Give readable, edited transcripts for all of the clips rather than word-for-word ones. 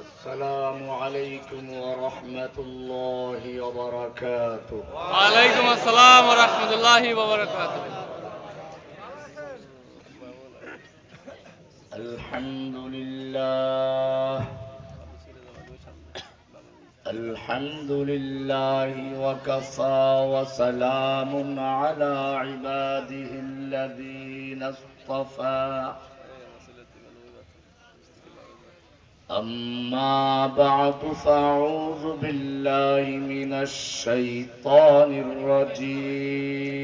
السلام عليكم ورحمة الله وبركاته. وعليكم السلام ورحمة الله وبركاته. الحمد لله الحمد لله وكفى وسلام على عباده الذين اصطفى. أما بعد فأعوذ بالله من الشيطان الرجيم.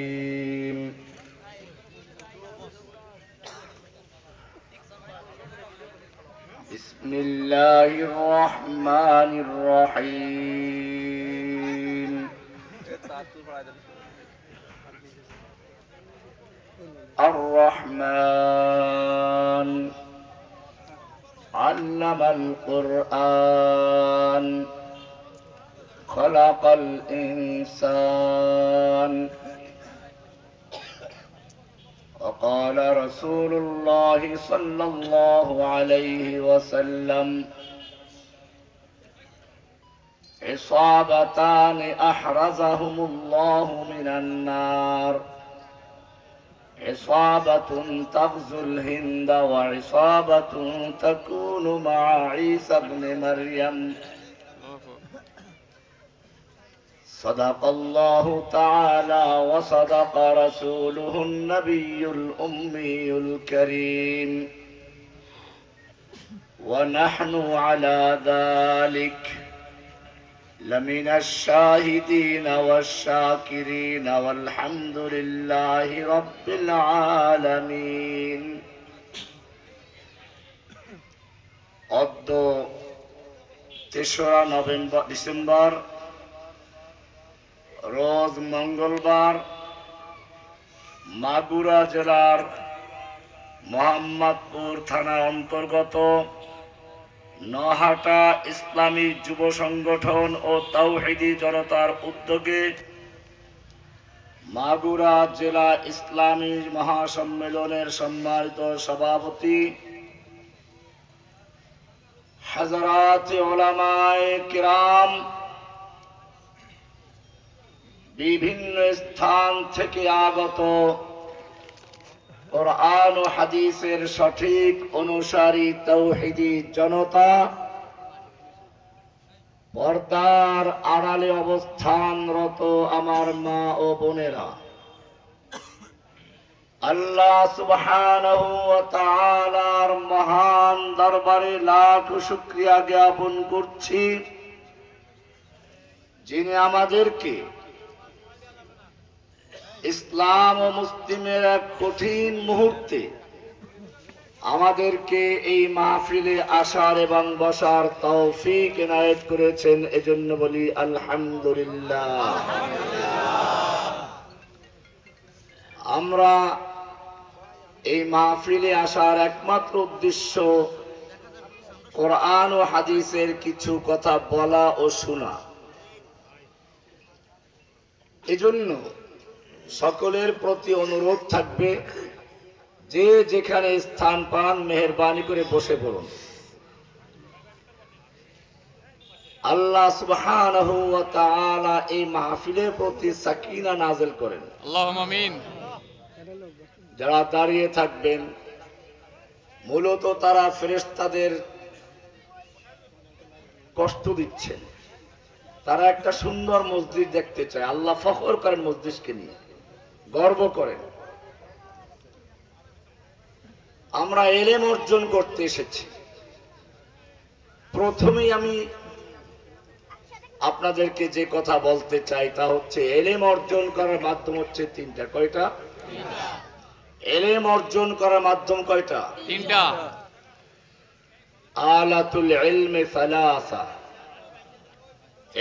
بسم الله الرحمن الرحيم. الرحمن علم القرآن خلق الإنسان. وقال رسول الله صلى الله عليه وسلم: عصابتان أحرزهم الله من النار، عصابة تغزو الهند وعصابة تكون مع عيسى ابن مريم. صدق الله تعالى وصدق رسوله النبي الأمي الكريم، ونحن على ذلك لمن الشاهدين والشاكرين، والحمد لله رب العالمين. অদ্য ৩রা ডিসেম্বর রোজ মঙ্গলবার মাগুরা জেলার মোহাম্মদপুর থানার অন্তর্গত নহাটা ইসলামী যুব সংগঠন ও তাওহীদি জনতার উদ্যোগে মাগুরা জেলা ইসলামী মহাসম্মেলনের সম্মানিত সভাপতি হযরত উলামায়ে কিরাম, বিভিন্ন স্থান থেকে আগত কোরআন ও হাদিসের সঠিক অনুসারী তাওহীদি জনতা, পর্দার আড়ালে অবস্থানরত আমার মা ও বোনেরা, আল্লাহ সুবহানাহু ওয়া তাআলার মহান দরবারে লাখ শুকরিয়া জ্ঞাপন করছি, যিনি আমাদেরকে ইসলাম ও মুসলিমের এক কঠিন মুহূর্তে আমাদেরকে এই মাহফিলে আসার এবং বসার তৌফিক এনায়েত করেছেন। এজন্য বলি আলহামদুলিল্লাহ। আমরা এই মাহফিলে আসার একমাত্র উদ্দেশ্য কোরআন ও হাদিসের কিছু কথা বলা ও শোনা। এজন্য সকলের প্রতি অনুরোধ থাকবে, যে যেখানে স্থান পান মেহেরবানি করে বসে পড়ুন। আল্লাহ সুবহানাহু ওয়া তাআলা এই মাহফিলের প্রতি সাকিনা নাযিল করেন। আল্লাহুম্মা আমিন। যারা দাঁড়িয়ে থাকবেন, মূলত তারা ফেরেশতাদের কষ্ট দিচ্ছেন। তারা একটা সুন্দর মসজিদ দেখতে চায়। আল্লাহ ফখর করেন মসজিদকে নিয়ে, গর্ব করেন। আমরা ইলম অর্জন করতে এসেছি। প্রথমেই আমি আপনাদেরকে যে কথা বলতে চাই তা হচ্ছে, ইলম অর্জন করার মাধ্যম হচ্ছে তিনটা। কয়টা? ইলম অর্জন করার মাধ্যম কয়টা? তিনটা। আলাতুল ইলমি সালাসা।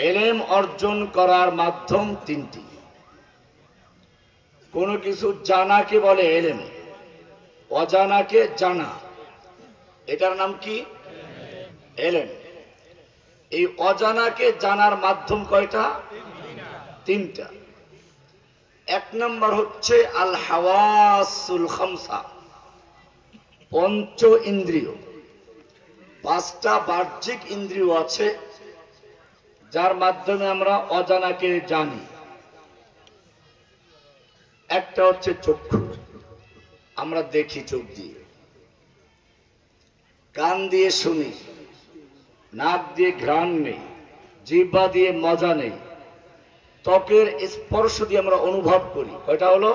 ইলম অর্জন করার মাধ্যম তিনটি। কোন কিছু জানাকে বলে ইলম, অজানাকে জানা, এটার নাম কি? ইলম। এই অজানাকে জানার মাধ্যম কয়টা? তিনটা। এক নম্বর হচ্ছে আল হাওয়াসুল খামসা, পঞ্চ ইন্দ্রিয়, পাঁচটা বাহ্যিক ইন্দ্রিয় আছে যার মাধ্যমে আমরা অজানাকে জানি। একটা হচ্ছে চক্ষু, আমরা দেখি চোখ দিয়ে, কান দিয়ে শুনি, নাক দিয়ে ঘ্রাণ নেই, জিহ্বা দিয়ে মজা নেই, ত্বকের স্পর্শ দিয়ে আমরা অনুভব করি। কয়টা হলো?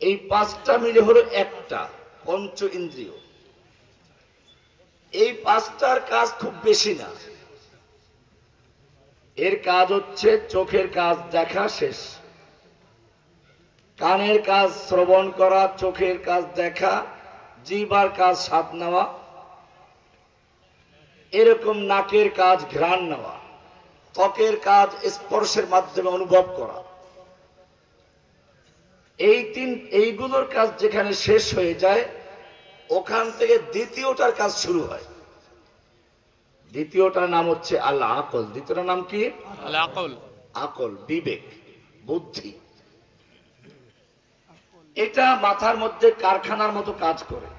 এই পাঁচটা মিলে হলো একটা পঞ্চ ইন্দ্রিয়। এই পাঁচটার কাজ খুব বেশি না। এর কাজ হচ্ছে চোখের কাজ দেখা শেষ, কানের কাজ শ্রবণ করা, চোখের কাজ দেখা, জিহ্বার কাজ স্বাদ নেওয়া, এরকম নাকের কাজ ঘ্রাণ নেওয়া, ত্বকের কাজ স্পর্শের মাধ্যমে অনুভব করা। এইগুলোর কাজ যেখানে শেষ হয়ে যায়, ওখান থেকে দ্বিতীয়টার কাজ শুরু হয়। দ্বিতীয়টার নাম হচ্ছে আল আকল। দ্বিতীয়টার নাম কি? আল আকল। আকল, বিবেক, বুদ্ধি। এটা মাথার মধ্যে কারখানার মতো কাজ করে।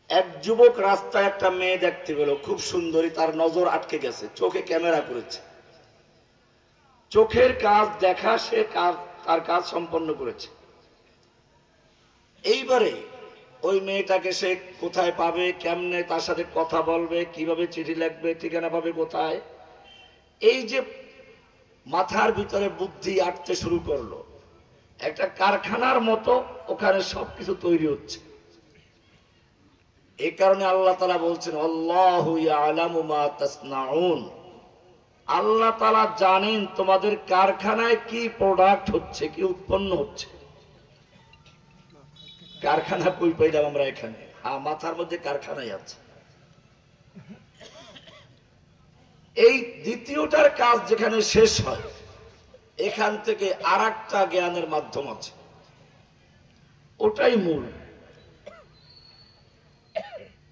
এক যুবক রাস্তায় একটা মেয়ে দেখতে পেল, খুব সুন্দরী, তার নজর আটকে গেছে, চোখে ক্যামেরা করেছে। চোখের কাজ দেখা, সে তার কাজ সম্পন্ন করেছে। এইবারে ওই মেয়েটাকে সে কোথায় পাবে, কেমনে তার সাথে কথা বলবে, কিভাবে চিঠি লিখবে, ঠিকানা পাবে কোথায়, এই যে মাথার ভিতরে বুদ্ধি আটতে শুরু করলো, একটা কারখানার মতো ওখানে সবকিছু তৈরি হচ্ছে। এই কারণে আল্লাহ তাআলা বলছেন, আল্লাহু ইয়ালামু মা তাসনাউন। আল্লাহ তাআলা জানেন তোমাদের কারখানায় কি প্রোডাক্ট হচ্ছে, কি উৎপন্ন হচ্ছে। কারখানা কই পাইলাম আমরা? এখানে মাথার মধ্যে কারখানাই আছে। এই দ্বিতীয়টার কাজ যেখানে শেষ হয়, এখান থেকে আরেকটা জ্ঞানের মাধ্যম আছে, ওটাই মূল।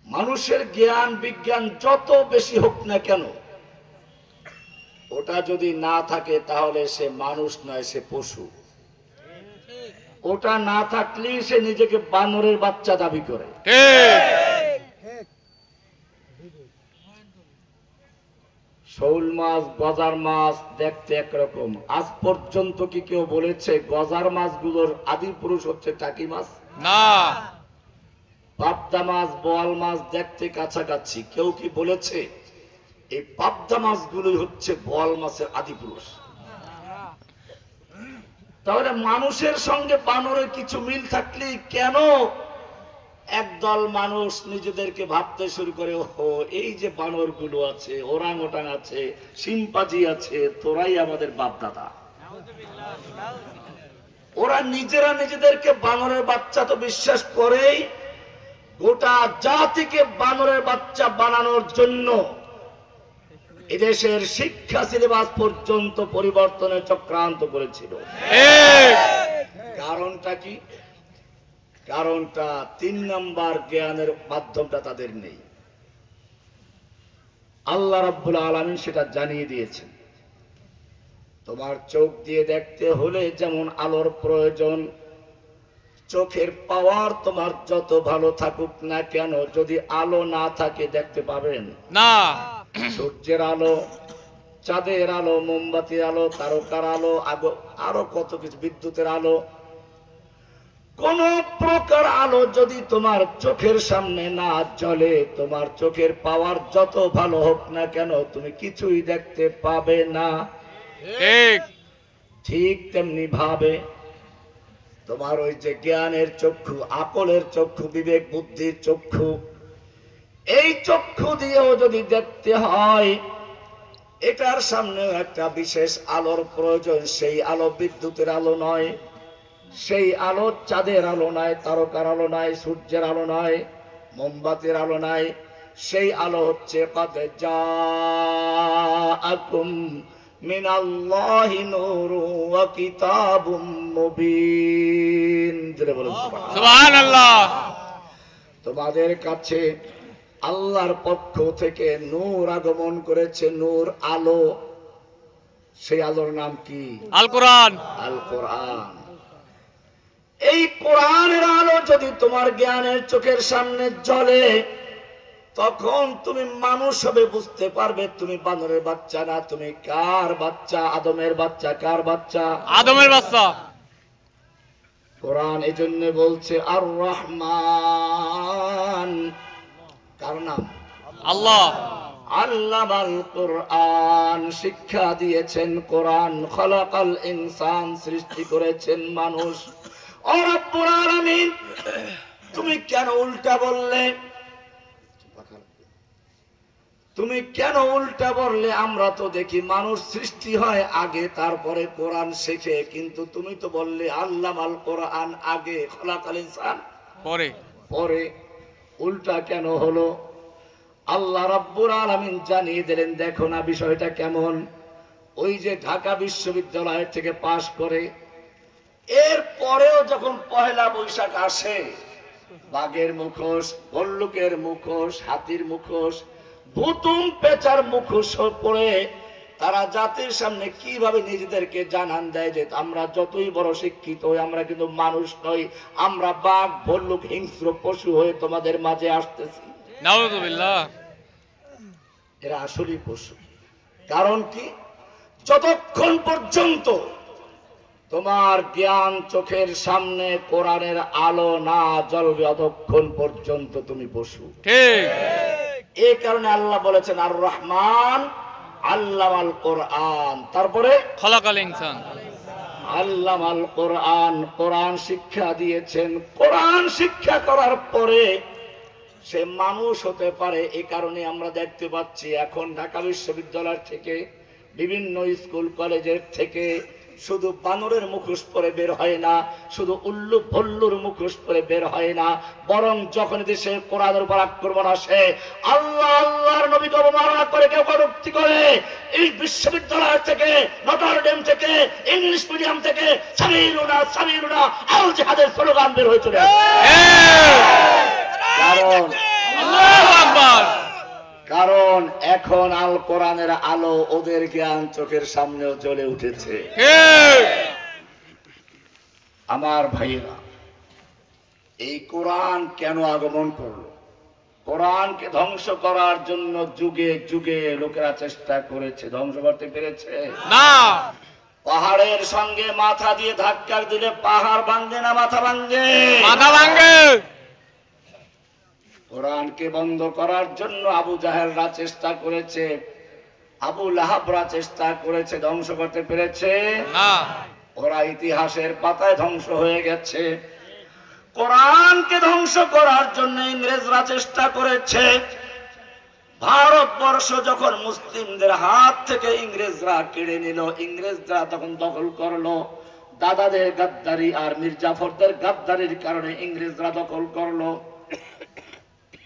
মানুষের জ্ঞান বিজ্ঞান যত বেশি হোক না কেন, ওটা যদি না থাকে তাহলে সে মানুষ নয়, সে পশু। ওটা না থাকলেই সে নিজেকে বানরের বাচ্চা দাবি করে। শৌল মাছ, গজার মাছ দেখতে একরকম। আজ পর্যন্ত কি কেউ বলেছে গজার মাছগুলোর আদি পুরুষ হচ্ছে টাকি মাছ? না। পাবদা মাছ, বোয়াল মাছ দেখতে কাছাকাছি। কেউ কি বলেছে এই পাবদা মাছগুলোই হচ্ছে বোয়াল মাছের আদি পুরুষ? তাহলে মানুষের সঙ্গে বানরের কিছু মিল থাকলেই কেন একদল মানুষ নিজেদেরকে ভাবতে শুরু করে, ও এই যে বানর গুলো আছে, ওরাং ওটাং আছে, শিম্পাজি আছে, তোরাই আমাদের বাপ দাদা। ওরা নিজেরা নিজেদেরকে বানরের বাচ্চা তো বিশ্বাস করেই, গোটা জাতিকে বানরের বাচ্চা বানানোর জন্য এদেশের শিক্ষা সিলেবাস পর্যন্ত পরিবর্তনের চক্রান্ত করেছিল। কারণটা কি? কারণটা 3 নাম্বার জ্ঞানের মাধ্যমটা তাদের নেই। আল্লাহ রাব্বুল আলামিন সেটা জানিয়ে দিয়েছেন। তোমার চোখ দিয়ে দেখতে হলে যেমন আলোর প্রয়োজন, চোখের পাওয়ার তোমার যত ভালো থাকুক না কেন, যদি আলো না থাকে দেখতে পাবেন না। সূর্যের আলো, চাঁদের আলো, মোমবাতির আলো, তারকার আলো, আরো কত কিছু, বিদ্যুতের আলো, কোন প্রকার আলো যদি তোমার চোখের সামনে না জ্বলে, তোমার চোখের পাওয়ার যত ভালো হোক না কেন, তুমি কিছুই দেখতে পাবে না। ঠিক তেমনি ভাবে তোমার ওই যে জ্ঞানের চক্ষু, আকলের চক্ষু, বিবেক বুদ্ধির চক্ষু, এই চক্ষু দিয়েও যদি দেখতে হয়, এটার সামনে একটা বিশেষ আলোর প্রয়োজন। সেই আলো বিদ্যুতের আলো নয়, সেই আলো চাঁদের আলো নয়, তারকার আলো নয়, সূর্যের আলো নয়, মোমবাতির আলো নয়। সেই আলো হচ্ছে কদ জাআকুম মিনাল্লাহি নূরুন ওয়া কিতাবুম মুবিন। জোরে বলুন সুবহানাল্লাহ। তোমাদের কাছে আল্লাহর পক্ষ থেকে নূর আগমন করেছে, নূর আলো। সেই আলোর নাম কি? আল কোরআন। আল কোরআন। এই কোরআনের আলো যদি তোমার জ্ঞানের চোখের সামনে জ্বলে, তখন তুমি মানুষ হবে, বুঝতে পারবে তুমি বানরের বাচ্চা না, তুমি কার বাচ্চা? আদমের বাচ্চা। কার বাচ্চা? আদমের বাচ্চা। কোরআন এই জন্য বলছে আর রহমান। কার নাম? আল্লাহ। আল্লামাল কোরআন, শিক্ষা দিয়েছেন কোরআন। খলাকাল ইনসান, সৃষ্টি করেছেন মানুষ। ও রব্বুল আলামিন, তুমি কেন উল্টা বললে? তুমি কেন উল্টা বললে? আমরা তো দেখি মানুষ সৃষ্টি হয় আগে, তারপরে কোরআন শেখে, কিন্তু তুমি তো বললে আল্লামাল কোরআন আগে, খলাকাল ইনসান পরে। পরে। উল্টা কেন হলো? আল্লাহ রাব্বুল আলামিন জানিয়ে দিলেন, দেখো না বিষয়টা কেমন। ওই যে ঢাকা বিশ্ববিদ্যালয় থেকে পাশ করে, এর পরেও যখন পহেলা বৈশাখ আসে, বাঘের মুখোশ, ভল্লুকের মুখোশ, হাতির মুখোশ, ভুতুম পেঁচার মুখোশ পরে তারা জাতির সামনে কিভাবে নিজেদেরকে জানান দেয় যে আমরা যতই বড় শিক্ষিত হই, আমরা কিন্তু মানুষ নই, আমরা বাঘ, ভল্লুক, হিংস্র পশু হয়ে তোমাদের মাঝে আসতেছি। নাউযুবিল্লাহ। এরা আসলেই পশু। কারণ কি? যতক্ষণ পর্যন্ত তোমার জ্ঞান চোখের সামনে কোরআনের আলো না জ্বলবে, ততক্ষণ পর্যন্ত তুমি পশু। ঠিক। এই কারণে আল্লাহ বলেছেন আর রহমান আল্লামাল কোরআন, তারপরে খলাকাল ইনসান। আল্লামাল কোরআন, কোরআন শিক্ষা দিয়েছেন। কোরআন শিক্ষা করার পরে সে মানুষ হতে পারে। এই কারণে আমরা দেখতে পাচ্ছি এখন ঢাকা বিশ্ববিদ্যালয় থেকে, বিভিন্ন স্কুল কলেজের থেকে শুধু বানরের মুখোশ পরে বের হয় না, শুধু উল্লু ভল্লুর মুখোশ পরে বের হয় না, বরং যখন দেশে কোরআনের উপর আক্রমণ আসে, আল্লাহ আল্লাহর নবীকে অবমাননা করে, কেউ কটূক্তি করে, এই বিশ্ববিদ্যালয় থেকে, নটর ডেম থেকে, ইংলিশ মিডিয়াম থেকে সাবিলুনা সাবিলুনা আল জিহাদের স্লোগান বের হয়ে চলে আসে। কারণ আল্লাহু আকবার। কারণ এখন আল কোরআনের আলো ওদের জ্ঞান চোখের সামনেও জ্বলে উঠেছে। ঠিক। আমার ভাইয়েরা, এই কোরআন কেন আগমন করলো? কোরআনকে ধ্বংস করার জন্য যুগে যুগে লোকেরা চেষ্টা করেছে, ধ্বংস করতে পেরেছে না। পাহাড়ের সঙ্গে মাথা দিয়ে ধাক্কা দিলে পাহাড় ভাঙে না মাথা ভাঙে? মাথা ভাঙে। কোরআনকে বন্ধ করার জন্য আবু জাহেলরা চেষ্টা করেছে, আবু লাহাবরা চেষ্টা করেছে, ধ্বংস করতে পেরেছে না। ওরা ইতিহাসের পাতায় ধ্বংস হয়ে গেছে। কোরআনকে ধ্বংস করার জন্য ইংরেজরা চেষ্টা করেছে। ভারতবর্ষ যখন মুসলিমদের হাত থেকে ইংরেজরা কেড়ে নিল, ইংরেজরা তখন দখল করলো। দাদাদের গাদ্দারি আর মীর জাফরদের গাদ্দারির কারণে ইংরেজরা দখল করলো।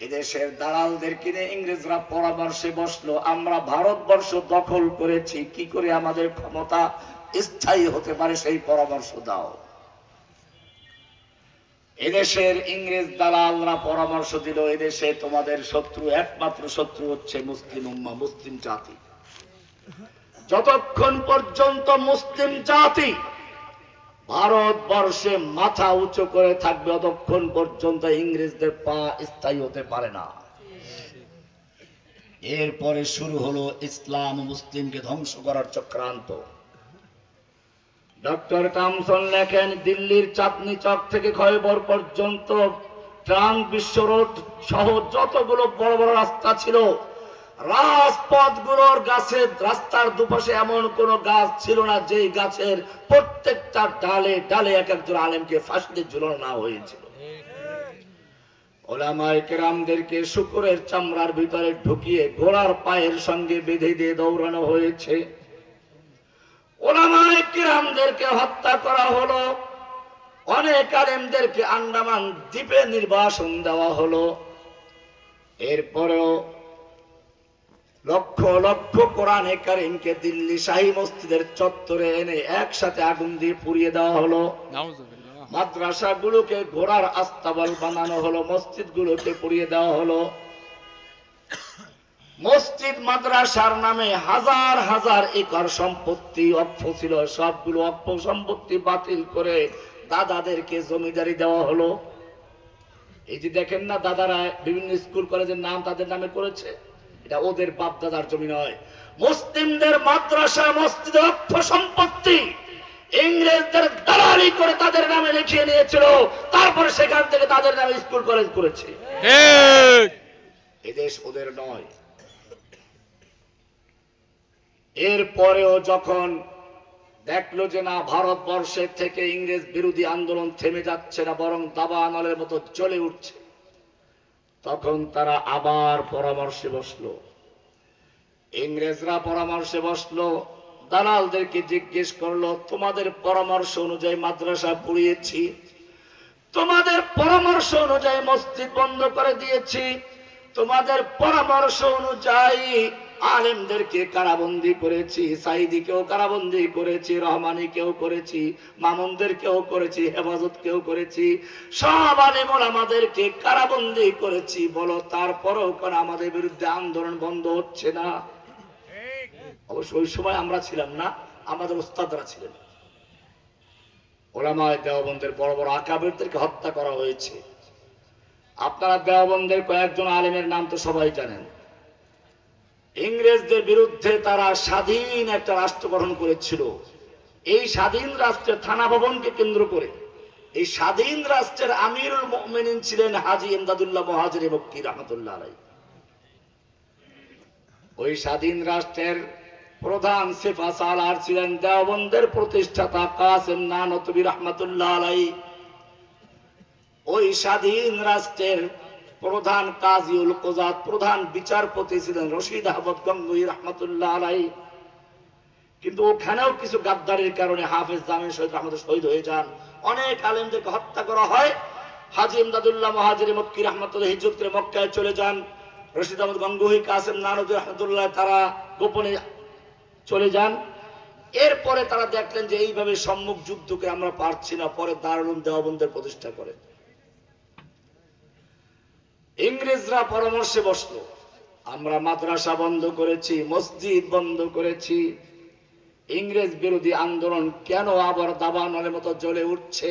এদেশের দালালদের কিনে ইংরেজরা পরামর্শে বসলো, আমরা ভারতবর্ষ দখল করেছি, কি করে আমাদের ক্ষমতা স্থায়ী হতে পারে সেই পরামর্শ দাও। এদেশের ইংরেজ দালালরা পরামর্শ দিল, এদেশে তোমাদের শত্রু, একমাত্র শত্রু হচ্ছে মুসলিম উম্মাহ, মুসলিম জাতি। যতক্ষণ পর্যন্ত মুসলিম জাতি ভারতবর্ষে মাথা উঁচু করে থাকবে, ততক্ষণ পর্যন্ত ইংরেজদের পা স্থায়ী হতে পারে না। এরপরে শুরু হলো ইসলাম মুসলিমকে ধ্বংস করার চক্রান্ত। ডক্টর টমসন লেখেন, দিল্লির চাঁদনি চক থেকে খয়বর পর্যন্ত ট্রাঙ্ক বিশ্ব রোড সহ যতগুলো বড় বড় রাস্তা ছিল, রাজপথগুলোর গাছের রাস্তার দুপাশে এমন কোন গাছ ছিল না যেই গাছের প্রত্যেকটা ডালে ডালে এক একজন আলেমকে ফাঁসিতে ঝুলানো না হয়েছিল। ওলামায়ে কেরামদেরকে শুকরের চামড়ার ভিতরে ঢুকিয়ে ঘোড়ার পায়ের সঙ্গে বেঁধে দিয়ে দৌড়ানো হয়েছে। ওলামায়ে কেরামদেরকে হত্যা করা হলো। অনেক আলেমদেরকে আন্দামান দ্বীপে নির্বাসন দেওয়া হলো। এরপরেও লক্ষ লক্ষ কোরআনে কারীমকে দিল্লি শাহী মসজিদের চত্বরে এনে একসাথে আগুন দিয়ে পুড়িয়ে দেওয়া হলো। মাদ্রাসাগুলোকে ঘোড়ার আস্তাবল বানানো হলো, মসজিদগুলোকে পুড়িয়ে দেওয়া হলো। মসজিদ মাদ্রাসার নামে হাজার হাজার একর সম্পত্তি অক্ষ ছিল, সবগুলো অক্ষ সম্পত্তি বাতিল করে দাদাদেরকে জমিদারি দেওয়া হলো। এই যে দেখেন না, দাদারা বিভিন্ন স্কুল কলেজের নাম তাদের নামে করেছে, এটা ওদের বাপ দাদার জমি নয়। মুসলিমদের মাদ্রাসা মসজিদের অর্থ সম্পত্তি ইংরেজদের দালালি করে তাদের নামে লিখিয়ে নিয়েছিল, তারপরে সেখান থেকে তাদের নামে স্কুল কলেজ করেছে। এদেশ ওদের নয়। এরপরেও যখন দেখলো যে না, ভারতবর্ষের থেকে ইংরেজ বিরোধী আন্দোলন থেমে যাচ্ছে না, বরং দাবানলের মতো জ্বলে উঠছে, তখন তারা আবার পরামর্শে বসলো। ইংরেজরা পরামর্শে বসলো, দালালদেরকে জিজ্ঞেস করলো, তোমাদের পরামর্শ অনুযায়ী মাদ্রাসা পুড়িয়েছি, তোমাদের পরামর্শ অনুযায়ী মসজিদ বন্ধ করে দিয়েছি, তোমাদের পরামর্শ অনুযায়ী আলেমদেরকে কারাবন্দী করেছি, সাইদিকেও কারাবন্দী করেছি, রহমানীকেও করেছি, মামুনদেরকেও করেছি, হেফাজতকেও করেছি, সব আলেম ওলামাদেরকে কারাবন্দী করেছি, বলো তারপরেও কেন আমাদের বিরুদ্ধে আন্দোলন বন্ধ হচ্ছে না? অবশ্য ওই সময় আমরা ছিলাম না, আমাদের ওস্তাদরা ছিলেন। ওলামায়ে দেওবন্দের বড় বড় আকাবিরদেরকে হত্যা করা হয়েছে। আপনারা দেওবন্দের কয়েকজন আলেমের নাম তো সবাই জানেন। ইংরেজদের বিরুদ্ধে তারা স্বাধীন একটা রাষ্ট্র গঠন করেছিল। এই স্বাধীন রাষ্ট্রের থানা ভবনকে কেন্দ্র করে এই স্বাধীন রাষ্ট্রের আমিরুল মুমিনিন ছিলেন হাজী ইমদাদুল্লাহ মুহাজিরি মক্কি রাহমাতুল্লাহ আলাইহি। ওই স্বাধীন রাষ্ট্রের প্রধান সেফা সালার ছিলেন দেওবন্দের প্রতিষ্ঠাতা কাসেম নানতবী রাহমাতুল্লাহ আলাইহি। ওই স্বাধীন রাষ্ট্রের প্রধান কাজীউল কুযাত, প্রধান বিচারপতি ছিলেন রশিদ আহমদ গঙ্গুহি রাহমাতুল্লাহ আলাইহি। কিন্তু ওখানেও কিছু গাদ্দারির কারণে হাফেজ জামিল শহীদ আহমদ শহীদ হয়ে যান, অনেক আলেমদেরকে হত্যা করা হয়। হাজী ইমদাদুল্লাহ মুহাজিরি মক্কি রাহমাতুল্লাহ হিজরত করে মক্কায় চলে যান। রশিদ আহমদ গঙ্গুহি, কাসেম নানতবী রাহমাতুল্লাহ তারা গোপনে চলে যান। এরপরে তারা দেখলেন যে এইভাবে সম্মুখ যুদ্ধকে আমরা পারছি না, পরে দারুল উলুম দেওবন্দের প্রতিষ্ঠা করেন। ইংরেজরা পরামর্শে বসলো, আমরা মাদ্রাসা বন্ধ করেছি, মসজিদ বন্ধ করেছি, ইংরেজ বিরোধী আন্দোলন কেন আবার দাবানলের মতো জ্বলে উঠছে?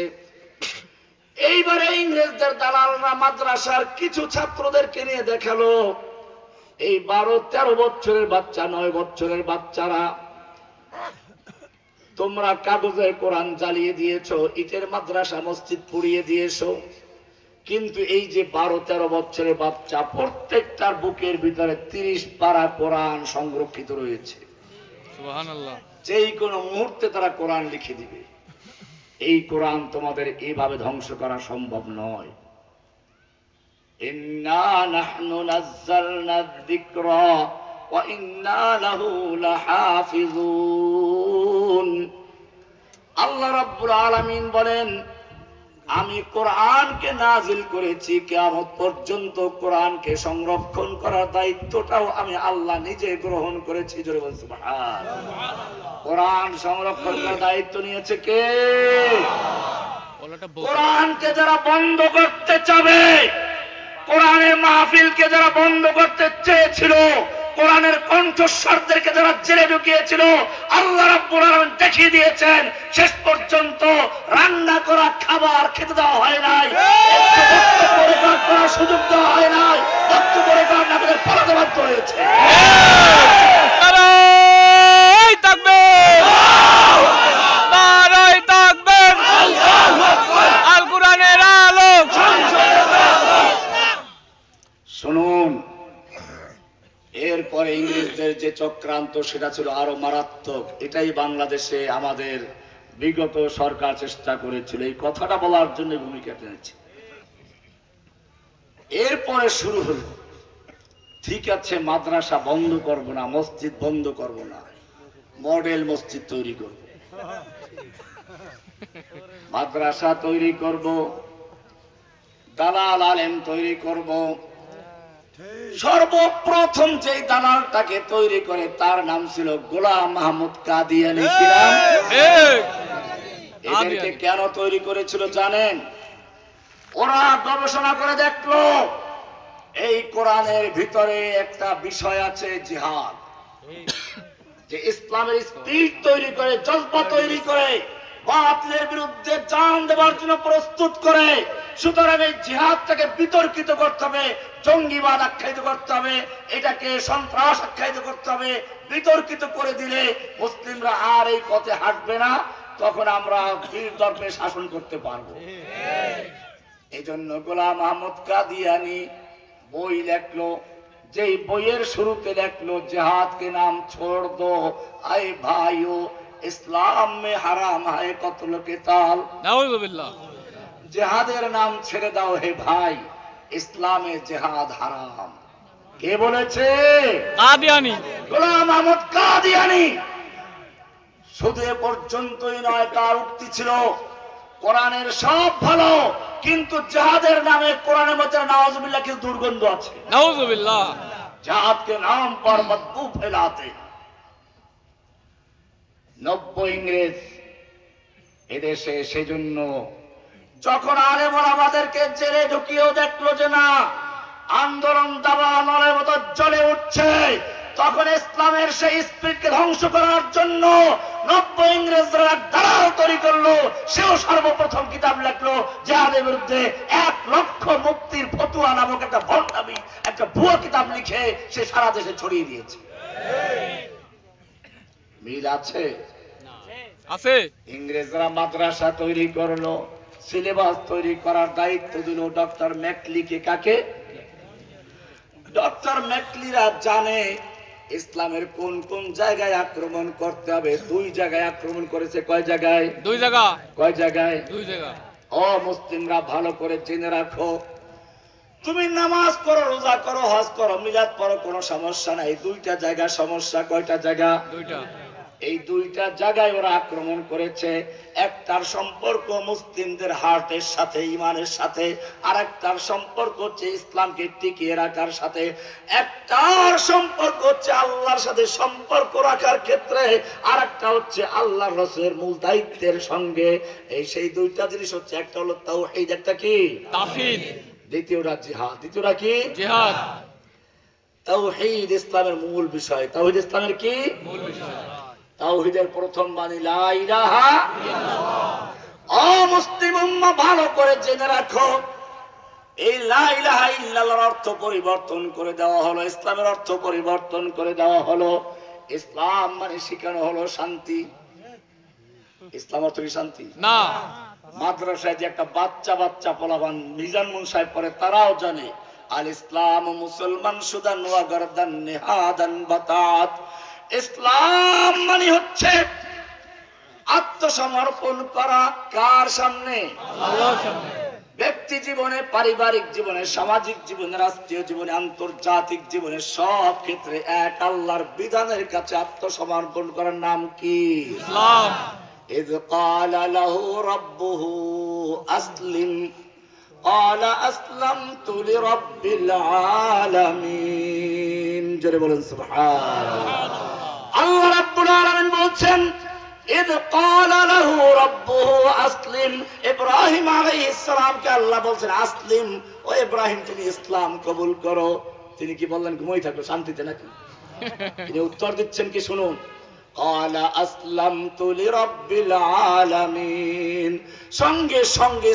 এইবারে ইংরেজদের দালালরা মাদ্রাসার কিছু ছাত্রদেরকে নিয়ে দেখালো, এই 12-13 বছরের বাচ্চা, 9 বছরের বাচ্চারা, তোমরা কাগজে কোরআন জ্বালিয়ে দিয়েছো, ইটের মাদ্রাসা মসজিদ পুড়িয়ে দিয়েছো, কিন্তু এই যে 12-13 বছরের বাচ্চা, প্রত্যেকটার বুকের ভিতরে 30 পারা কোরআন সংরক্ষিত রয়েছে। সুবহানাল্লাহ। যেই কোনো মুহূর্তে তারা কোরআন লিখে দিবে। এই কোরআন তোমাদের এইভাবে ধ্বংস করা সম্ভব নয়। ইন্না নাহনু নাযালনা যিকরা ওয়া ইন্না লাহু লাহাফিজুন। আল্লাহ রাব্বুল আলামিন বলেন, আমি কোরআনকে নাজিল করেছি, কিয়ামত পর্যন্ত কোরআনকে সংরক্ষণ করার দায়িত্বটাও আমি আল্লাহ নিজে গ্রহণ করেছি। জোরে বলুন সুবহানাল্লাহ। কোরআন সংরক্ষণ করার দায়িত্ব নিয়েছে কে? কোরআনকে যারা বন্ধ করতে চাবে, কোরআনের মাহফিলকে যারা বন্ধ করতে চেয়েছিল, কোরআনের কণ্ঠস্বরদেরকে যারা জেলে ঢুকিয়েছিল, আল্লাহ রাব্বুল আলামিন দেখিয়ে দিয়েছেন শেষ পর্যন্ত রান্না করা খাবার খেতে দেওয়া হয় নাই, পরিপাক করার সুযোগ দেওয়া হয় নাই, পরিপাক না করে পালাতে বাধ্য হয়েছে। শুনুন, এরপরে ইংরেজদের যে চক্রান্ত সেটা ছিল আরো মারাত্মক। এটাই বাংলাদেশে আমাদের বিগত সরকার চেষ্টা করেছিল, এই কথাটা বলার জন্য ভূমিকা টেনেছে। এরপরে শুরু হলো, ঠিক আছে মাদ্রাসা বন্ধ করব না, মসজিদ বন্ধ করব না, মডেল মসজিদ তৈরি করব, মাদ্রাসা তৈরি করব, দালাল আলেম তৈরি করব। সর্বপ্রথম যে দালালটাকে তৈরি করে তার নাম ছিল গোলাম মাহমুদ কাদিয়ানী। এদেরকে কেন তৈরি করেছিল জানেন? ওরা গবেষণা করে দেখলো এই কোরআনের ভিতরে একটা বিষয় আছে জিহাদ, যে ইসলামের স্পিরিট তৈরি করে, জজবা তৈরি করে, বাতিলের বিরুদ্ধে জান দেওয়ার জন্য প্রস্তুত করে। সুতরাং এই জিহাদটাকে বিতর্কিত করতে হবে, জঙ্গিবাদ আখ্যায়িত করতে হবে, এটাকে সন্ত্রাস আখ্যায়িত করতে হবে। বিতর্কিত করে দিলে মুসলিমরা আর এই পথে হাঁটবে না, তখন আমরা বীর দর্পে শাসন করতে পারবো। এই জন্য গোলাম আহমদ কাদিয়ানি বই লেখলো, যেই বইয়ের শুরুতে লেখলো জিহাদ কে নাম ছোড় দো আয় ভাইও, ইসলাম মে হারাম হায় কতল কিতাল। নাউযুবিল্লাহ। জিহাদের নাম ছেড়ে দাও হে ভাই, ইসলামে জিহাদ হারাম। কে বলেছে? কাদিয়ানি। গোলাম আহমদ কাদিয়ানি। শুধু এ পর্যন্তই নয়, তার উক্তি ছিল কোরআনের সব ভালো, কিন্তু জিহাদের নামে কোরআনের মধ্যে নাউযুবিল্লাহ কিছু দুর্গন্ধ আছে। নাউযুবিল্লাহ। जिहाद के नाम पर बदबू फैलाते। 90 ইংরেজ এদেশে, সেজন্য যখন আলেমরা আমাদেরকে জেলে ঢুকিয়েও দেখলো যে না আন্দোলন দাবা নলের মতো জ্বলে উঠছে, তখন ইসলামের সেই স্পিরিটকে ধ্বংস করার জন্য 90 ইংরেজরা দালাল তৈরি করলো। সেও সর্বপ্রথম কিতাব লেখলো জিহাদের বিরুদ্ধে 1 লক্ষ মুক্তির ফতুয়া নামক একটা ভণ্ডামি, একটা ভুয়ো কিতাব লিখে সে সারা দেশে ছড়িয়ে দিয়েছে। মিল আছে? আছে। ইংরেজরা মাদ্রাসা তৈরি করলো, সিলেবাস তৈরি করার দায়িত্ব দিল ডক্টর ম্যাকলিকে। কাকে? ডক্টর ম্যাকলিরা জানে ইসলামের কোন কোন জায়গায় আক্রমণ করতে হবে। 2 জায়গায় আক্রমণ করেছে। কয় জায়গায়? 2 জায়গা। কয় জায়গায়? 2 জায়গা। ও মুসলিমরা ভালো করে জেনে রাখো, তুমি নামাজ পড়ো, রোজা করো, হজ করো, মিলাদ পড়ো, কোনো সমস্যা নাই। 2টা জায়গা সমস্যা। কয়টা জায়গা? 2টা। এই 2টা জায়গায় ওরা আক্রমণ করেছে। একটার সম্পর্ক মুসলিমদের হার্টের সাথে, ইমানের সাথে, আর একটার সম্পর্ক হচ্ছে ইসলামকে টিকিয়ে রাখার সাথে, একটার সম্পর্ক হচ্ছে আল্লাহর সাথে সম্পর্ক রাখার ক্ষেত্রে, আর একটা হচ্ছে আল্লাহর রাসূলের মূল দায়িত্বের সঙ্গে। এই সেই 2টা জিনিস হচ্ছে, একটা হলো তাওহীদ, একটা কি? তাওহীদ। দ্বিতীয়টা জিহাদ। দ্বিতীয়টা কি? জিহাদ। তাওহীদ ইসলামের মূল বিষয়। তাওহীদ ইসলামের কি মূল বিষয়? তাওহীদের প্রথম বাণী লা ইলাহা ইল্লাল্লাহ। ও মুসলিম উম্মাহ ভালো করে জেনে রাখো, এই লা ইলাহা ইল্লাল্লাহর অর্থ পরিবর্তন করে দেওয়া হলো, ইসলামের অর্থ পরিবর্তন করে দেওয়া হলো। ইসলাম মানে শিখানো হলো শান্তি। ইসলাম অর্থ কি শান্তি? না। মাদ্রাসায় যে একটা বাচ্চা বাচ্চা পোলাপান মিজান মুন সাহেব পড়ে, তারাও জানে আল ইসলাম মুসলমান সুদান ওয়া গারদান নিহাদান বাতাত। ইসলাম মানে হচ্ছে আত্মসমর্পণ করা। কার সামনে? আল্লাহর সামনে। ব্যক্তি জীবনে, পারিবারিক জীবনে, সামাজিক জীবনে, রাষ্ট্রীয় জীবনে, আন্তর্জাতিক জীবনে, সব ক্ষেত্রে এক আল্লাহর বিধানের কাছে আত্মসমর্পণ করার নাম কি? ইসলাম। إذ قال له ربه أسلم قال أسلمت لرب العالمين। জোরে বলেন সুবহানাল্লাহ। আল্লাহ রাব্বুল আলামিন বলছেন إذ قال له ربه أسلم। ইব্রাহিম আলাইহিস সালামকে আল্লাহ বলছেন আসলিম, ও ইব্রাহিম তুমি ইসলাম কবুল করো। তিনি কি বললেন ঘুমাই থাকো শান্তিতে নাকি? তিনি উত্তর দিচ্ছেন কি শুনুন, قال أسلمت لرب العالمين। সঙ্গে সঙ্গে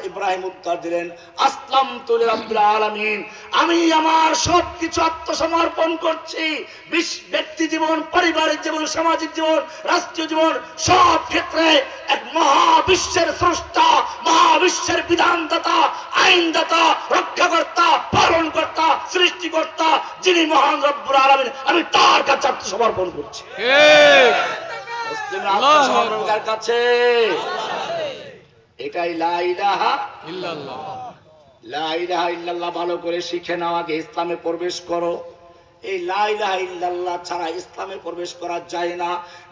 ইব্রাহিম উত্তর দিলেন আসলামতু লিরাব্বিল আলামিন, আমি আমার সবকিছু আত্মসমর্পণ করছি। ব্যক্তি জীবন, পারিবারিক জীবন, সামাজিক জীবন, রাষ্ট্রীয় জীবন, সব ক্ষেত্রে এক মহাবিশ্বের স্রষ্টা, মহাবিশ্বের বিধানদাতা, আইনদাতা, রক্ষাকর্তা, পালনকর্তা, সৃষ্টিকর্তা যিনি মহান রব্বুল আলামিন, আমি তার কাছে আত্মসমর্পণ করছি। মুসলিম আত্মসমর্পণের কাছে এটাই লা ইলাহা ইল্লাল্লাহ। লা ইলাহা ইল্লাল্লাহ ভালো করে শিখে নাও, আগে ইসলামে প্রবেশ করো। এই লা ইলাহা ইল্লাল্লাহ ছাড়া ইসলামে প্রবেশ করা যায় না।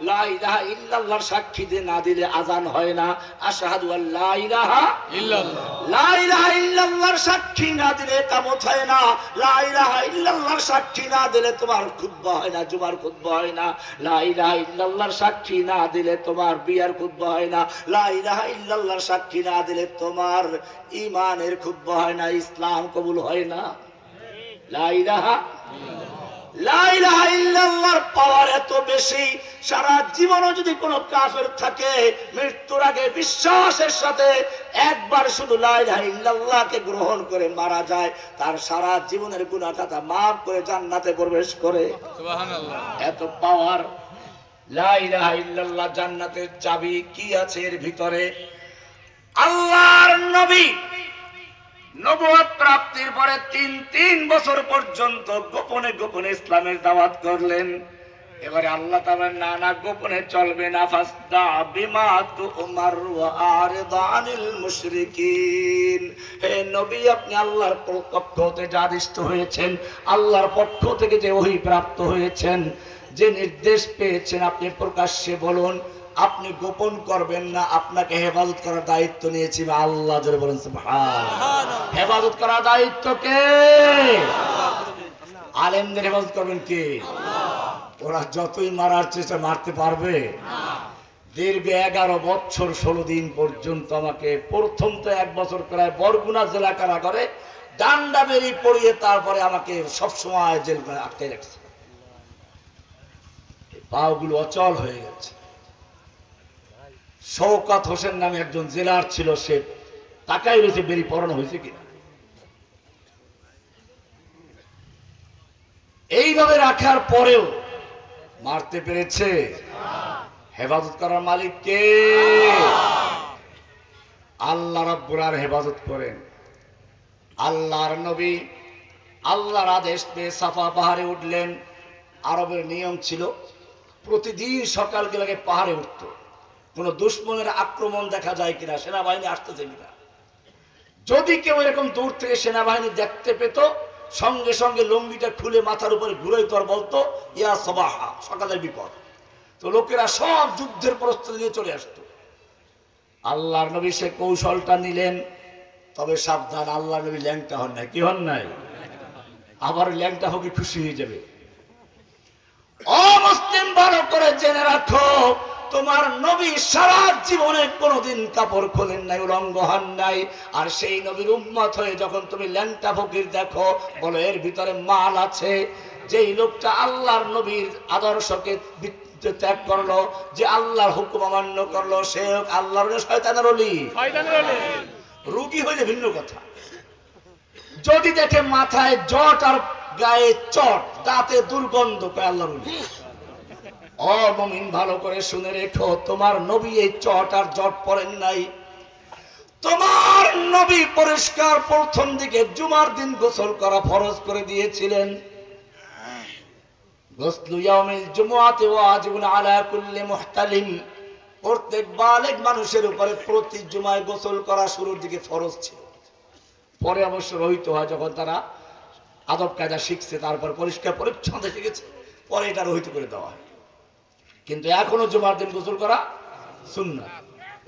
লা ইলাহা ইল্লাল্লাহর সাক্ষী দিয়ে না দিলে আযান হয় না। আশহাদু আল্লা ইলাহা ইল্লাল্লাহ। লা ইলাহা ইল্লাল্লাহর সাক্ষী না দিলে ইকামত হয় না। লা ইলাহা ইল্লাল্লাহর সাক্ষী না দিলে তোমার খুতবা হয় না, জুমার খুতবা হয় না। লা ইলাহা ইল্লাল্লাহর সাক্ষী না দিলে তোমার বিয়ার খুতবা হয় না। লা ইলাহা ইল্লাল্লাহর সাক্ষী না দিলে তোমার ঈমানের খুতবা হয় না, ইসলাম কবুল হয় না। লা ইলাহা লা ইলাহা ইল্লাল্লাহর পাওয়ার এত বেশি, সারা জীবনও যদি কোনো কাফের থাকে মৃত্যুর আগে বিশ্বাসের সাথে একবার শুধু লা ইলাহা ইল্লাল্লাহকে গ্রহণ করে মারা যায়, তার সারা জীবনের গুনাহ খাতা মাফ করে জান্নাতে প্রবেশ করে। সুবহানাল্লাহ। এত পাওয়ার। লা ইলাহা ইল্লাল্লাহ জান্নাতের চাবি। কি আছে এর ভিতরে? আল্লাহর নবী নবুয়ত প্রাপ্তির পরে তিন বছর পর্যন্ত গোপনে গোপনে ইসলামের দাওয়াত করলেন। এবারে আল্লাহ তাআলা না গোপনে চলবে না, ফাসদা বিমা তুমার ওয়া আরিদ আনিল মুশরিকিন। হে নবী, আপনি আল্লাহর পক্ষ হতে যা আদিষ্ট হয়েছেন, আল্লাহর পক্ষ থেকে যে ওহী প্রাপ্ত হয়েছেন, যে নির্দেশ পেয়েছেন, আপনি প্রকাশ্যে বলুন, আপনি গোপন করবেন না। আপনাকে হেফাজত করার দায়িত্ব নিয়েছি আল্লাহ। জোরে বলেন সুবহানাল্লাহ। হেফাজত করার দায়িত্ব কে? আলেমদের হেফাজত করবেন কে? ওরা যতই মারার চেষ্টা মারতে পারবে। দীর্ঘ 11 বছর 16 দিন পর্যন্ত আমাকে প্রথম তো 1 বছর প্রায় বরগুনা জেলা কারাগারে ডান্ডা বেরি পড়িয়ে তারপরে আমাকে সবসময় জেল করে আটকে রাখছে। পাগুলো অচল হয়ে গেছে। শওকত হোসেন নামে একজন জেলার ছিল, সে তাকাই রয়েছে বেরি পড়ানো হয়েছে কিনা। এইভাবে রাখার পরেও মারতে পেরেছে। হেফাজত করার মালিক কে? আল্লাহ রাব্বুল আলামিন হেফাজত করেন। আল্লাহর নবী আল্লাহর আদেশ পেয়ে সাফা পাহাড়ে উঠলেন। আরবের নিয়ম ছিল প্রতিদিন সকাল বেলাকে পাহাড়ে উঠত, কোন দুশমনের আক্রমণ দেখা যায় কিনা, সেনাবাহিনী আসতেছে কিনা। যদি কেউ এরকম দূর থেকে সেনাবাহিনী দেখতে পেত, সঙ্গে সঙ্গে লুঙ্গিটা খুলে মাথার উপরে ঘুরে তোর বলতো, ইয়া সবাহা, সকালের বিপদ। তো লোকেরা সব যুদ্ধের প্রস্তুতি নিয়ে চলে আসত। আল্লাহর নবী সে কৌশলটা নিলেন। তবে সাবধান, আল্লাহর নবী ল্যাংটা হন নাই। কি হন নাই? আবার ল্যাংটা হোক খুশি হয়ে যাবে। অমুসলিম ভালো করে জেনে রাখো, তোমার নবী সারা জীবনে কোনোদিন কাপড় খোলেন নাই, উলঙ্গ হন নাই। আর সেই নবীর উম্মত হয়ে যখন তুমি ল্যাংটা ফকির দেখো, বলো এর ভিতরে মাল আছে। যেই লোকটা আল্লাহর নবীর আদর্শকে ত্যাগ করলো, যে আল্লাহর হুকুম অমান্য করলো, সে আল্লাহর শয়তানের ওলি। রুগী হইলে ভিন্ন কথা। যদি দেখে মাথায় জট আর গায়ে চট, দাঁতে দুর্গন্ধ, আল্লাহর ওলি। ও মুমিন, ভালো করে শুনে রেখো, তোমার নবী এই চট আর জট পরেন নাই। তোমার নবী পরিষ্কার প্রথম দিকে জুমার দিন গোসল করা ফরজ করে দিয়েছিলেন। গোসলু ইয়াউমিল জুমআতি ওয়াজিবুন আলা কুল্লি মুহতালিম। প্রত্যেক বালেগ মানুষের উপরে প্রতি জুমায় গোসল করা শুরুর দিকে ফরজ ছিল। পরে অবশ্য রহিত হয়, যখন তারা আদব কায়দা শিখছে, তারপর পরিষ্কার পরিচ্ছন্ন শিখেছে, পরে এটা রহিত করে দেওয়া হয়। কিন্তু এখনো জুমার দিন গোসল করা সুন্নাত,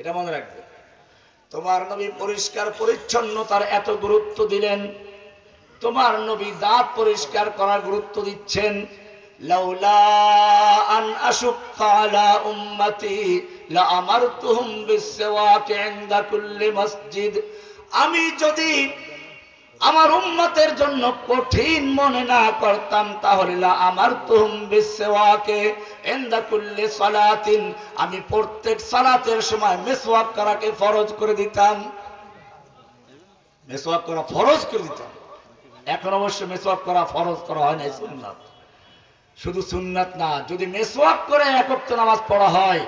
এটা মনে রাখবে। তোমার নবী পরিষ্কার পরিচ্ছন্নতার এত গুরুত্ব দিলেন। তোমার নবী দাঁত পরিষ্কার করার গুরুত্ব দিচ্ছেন। লাউলা আন আশুক্কা আলা উম্মতি লা আমারতুহুম বিসওয়াকি ইনদা কুল্লি মসজিদ। আমি যদি আমার উম্মতের জন্য কঠিন মনে না করতাম, তাহলে লা আমারতুহুম বিসওয়াকি ইনদা কুল্লি সালাতিন, আমি প্রত্যেক সালাতের সময় মিসওয়াক করাকে ফরজ করে দিতাম। মিসওয়াক করা ফরজ করে দিতাম। এখন অবশ্য মিসওয়াক করা ফরজ করা হয় না, সুন্নাত। শুধু সুন্নাত না, যদি মিসওয়াক করে এক ওয়াক্ত নামাজ পড়া হয়,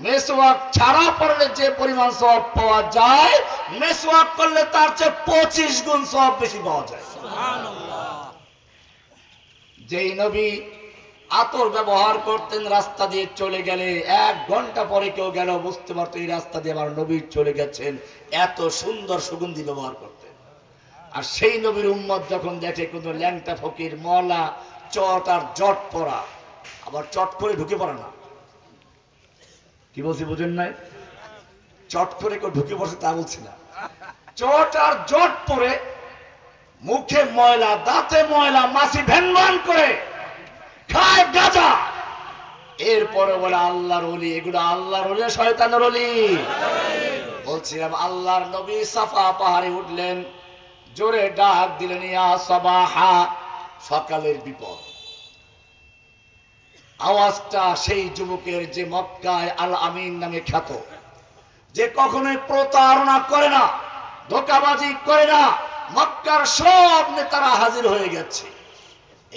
মিসওয়াক ছাড়া পড়লে যে পরিমাণ সওয়াব পাওয়া যায়, মিসওয়াক করলে তার চেয়ে 25 গুণ সওয়াব বেশি পাওয়া যায়। সুবহানাল্লাহ। যেই নবী আতর ব্যবহার করতেন, রাস্তা দিয়ে চলে গেলে 1 ঘন্টা পরে কেউ গেল বুঝতে পারতো এই রাস্তা দিয়ে আমার নবী চলে গেছেন। এত সুন্দর সুগন্ধি ব্যবহার করতেন। আর সেই নবীর উম্মত যখন দেখে কোন ল্যাংটা ফকির মলা চট আর জট পরা, আবার চট করে ঢুকে পড়ে না। কি বলছি বুঝেন নাই? চট করে কেউ ঢুকে পড়ছে তা বলছি না। চট আর জট পরে, মুখে ময়লা, দাঁতে ময়লা, মাছি ভ্যান করে খায় গাঁজা, এরপরে বলে আল্লাহর ওলি। এগুলো আল্লাহর ওলি, শয়তানের ওলি? বলছিলাম আল্লাহর নবী সাফা পাহাড়ে উঠলেন, জোরে ডাক দিলেন, ইয়া সাবাহা, সকালের বিপদ। আওয়াজটা সেই যুবকের যে মক্কায় আল আমিন নামে খ্যাত, যে কখনোই প্রতারণা করে না, ধোঁকাবাজি করে না। মক্কার সব নেতারা হাজির হয়ে গেছে।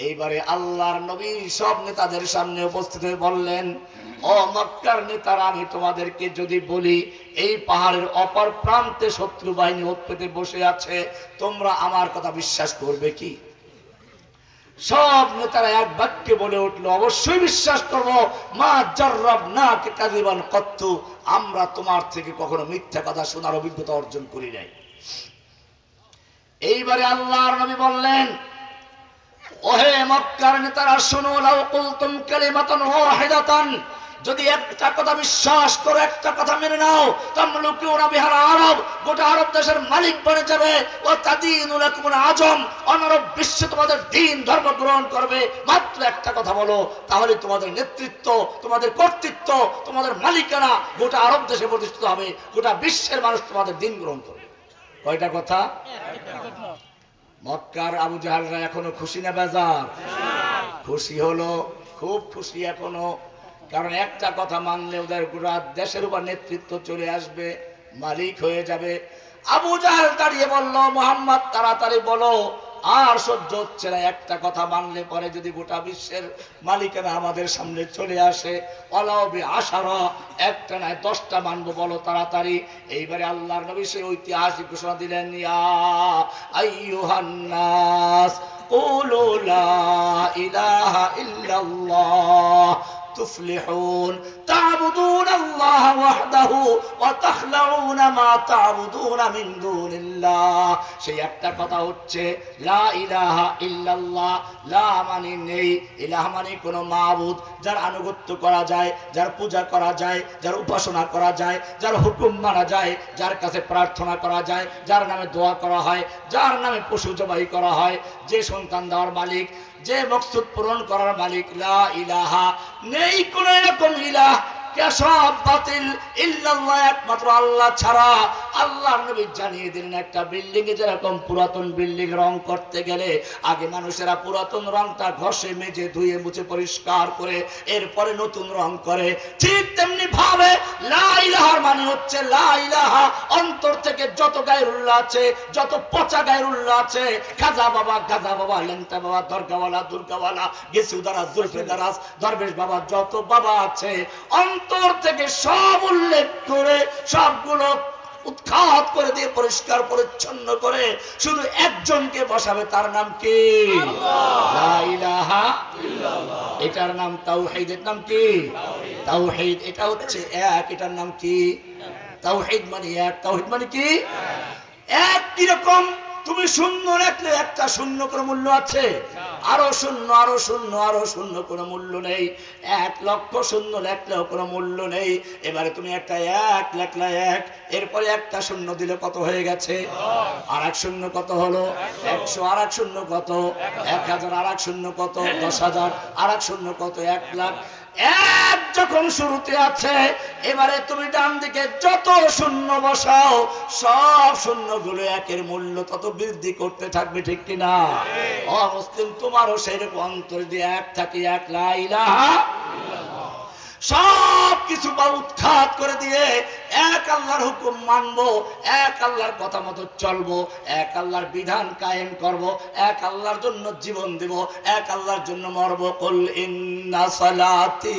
এইবারে আল্লাহর নবী সব নেতাদের সামনে উপস্থিত হয়ে বললেন, ও মক্কার নেতারা, আমি তোমাদেরকে যদি বলি এই পাহাড়ের অপর প্রান্তে শত্রু বাহিনী ওত পেতে বসে আছে, তোমরা আমার কথা বিশ্বাস করবে কি? সব নেতারা এক বাক্যে বলে উঠলো, অবশ্যই বিশ্বাস করব। মা জাররাবনাকে কাযিবান কত্তু, আমরা তোমার থেকে কখনো মিথ্যা কথা শোনার অভিজ্ঞতা অর্জন করি নাই। এইবারে আল্লাহর নবী বললেন, ওহে মক্কার নেতারা শোনো, লাউ কুলতুম কালিমাতান ওয়াহিদাতান, যদি একটা কথা বিশ্বাস করো, একটা কথা মেনে নাও, তামলুকুনা বিহার আরব, গোটা আরব দেশের মালিক বনে যাবে। ও তাদিনু লাকুমুল আজম, অনারব বিশ্ব তোমাদের দিন ধর্ম গ্রহণ করবে। মাত্র একটা কথা বলো, তাহলে তোমাদের নেতৃত্ব, তোমাদের কর্তৃত্ব, তোমাদের মালিকানা গোটা আরব দেশে প্রতিষ্ঠিত হবে, গোটা বিশ্বের মানুষ তোমাদের দিন গ্রহণ করবে। কয়টা কথা? মক্কার আবু জাহালরা এখনো খুশি না বেজার? খুশি হলো, খুব খুশি এখনো। কারণ একটা কথা মানলে ওদের গোটা দেশের উপর নেতৃত্ব চলে আসবে, মালিক হয়ে যাবে। আবু জাহাল দাঁড়িয়ে বলল, মুহাম্মদ তাড়াতাড়ি বলো, আর সহ্য হচ্ছে না। একটা কথা মানলে পরে যদি গোটা বিশ্বের মালিকানা আমাদের সামনে চলে আসে, অলাউবি আশারা, একটা নয় 10টা মানবো, বলো তাড়াতাড়ি। এইবারে আল্লাহর নবী সেই ঐতিহাসিক ঘোষণা দিলেন, ইয়া আইয়ুহান নাস কুলু লা ইলাহা ইল্লাল্লাহ তুফলিহুন তা'বুদুনাল্লাহ ওয়াহদাহু ওয়া তাখলাউনা মা তা'বুদুনা মিন দুনিল্লাহ। সেই একটা কথা হচ্ছে লা ইলাহা ইল্লাল্লাহ। লা মানে নেই, ইলাহ মানে কোন মাবুদ যার আনুগত্য করা যায়, যার পূজা করা যায়, যার উপাসনা করা যায়, যার হুকুম মানা যায়, যার কাছে প্রার্থনা করা যায়, যার নামে দোয়া করা হয়, যার নামে পশু জবাই করা হয়, যে সন্তান দেওয়ার মালিক, যে মকসুদ পূরণ করার মালিক। লা ইলাহা, নেই কোন এরকম ইলাহ, সব বাতিল, ইল্লাল্লাহ, একমাত্র আল্লাহ ছাড়া। আল্লাহর নবী জানিয়ে দিলেন, একটা বিল্ডিং এ যেরকম পুরাতন বিল্ডিং রং করতে গেলে আগে মানুষেরা পুরাতন রংটা ঘষে মেজে ধুয়ে মুছে পরিষ্কার করে এরপরে নতুন রং করে, ঠিক তেমনি ভাবে লা ইলাহার মানে হচ্ছে লা ইলাহা, অন্তর থেকে যত গায়রুল্লাহ আছে, যত পচা গায়রুল্লাহ আছে, গাজা বাবা, লেংটা বাবা, দরগাওয়ালা, দুর্গাওয়ালা, গেসুদারাজ, জুলফিদারাজ, দরবেশ বাবা, যত বাবা আছে, অন্তর থেকে সব উল্লেখ করে সবগুলো উৎখাত করে দিয়ে পরিষ্কার পরিচ্ছন্ন করে শুধু একজনকে বসাবে, তার নাম কি? লা ইলাহা ইল্লাল্লাহ। এটার নাম তাওহীদ। এর নাম কি? তাওহীদ। এটা হচ্ছে এক, এটার নাম কি? তাওহীদ মানে এক। তাওহীদ মানে কি? এক। কিরকম? তুমি শূন্য রাখলে একটা শূন্য কোনো মূল্য আছে? আরো শূন্য, আরো শূন্য, আরো শূন্য, কোনো মূল্য নেই। 1,00,000 শূন্য লেখলেও কোনো মূল্য নেই। এবারে তুমি একটা এক লেখলা, এক, এরপরে একটা শূন্য দিলে কত হয়ে গেছে? আর এক শূন্য কত হলো? 100। আর এক শূন্য কত? 1000। আর এক শূন্য কত? 10,000। আর এক শূন্য কত? 1,00,000। এক যখন শুরুতে আছে, এবারে তুমি ডান দিকে যত শূন্য বসাও, সব শূন্যগুলো একের মূল্য তত বৃদ্ধি করতে থাকবে, ঠিক কিনা? অমুসলিম, তোমারও সেরকম অন্তর দিয়ে এক থাকি, এক লা ইলাহা, সব কিছু বা উৎখাত করে দিয়ে এক আল্লাহর হুকুম মানবো, এক আল্লাহর কথা মতো চলবো, এক আল্লাহর বিধান কায়েম করব, এক আল্লাহর জন্য জীবন দেব, এক আল্লাহর জন্য মরবো। কুল ইন্না সালাতি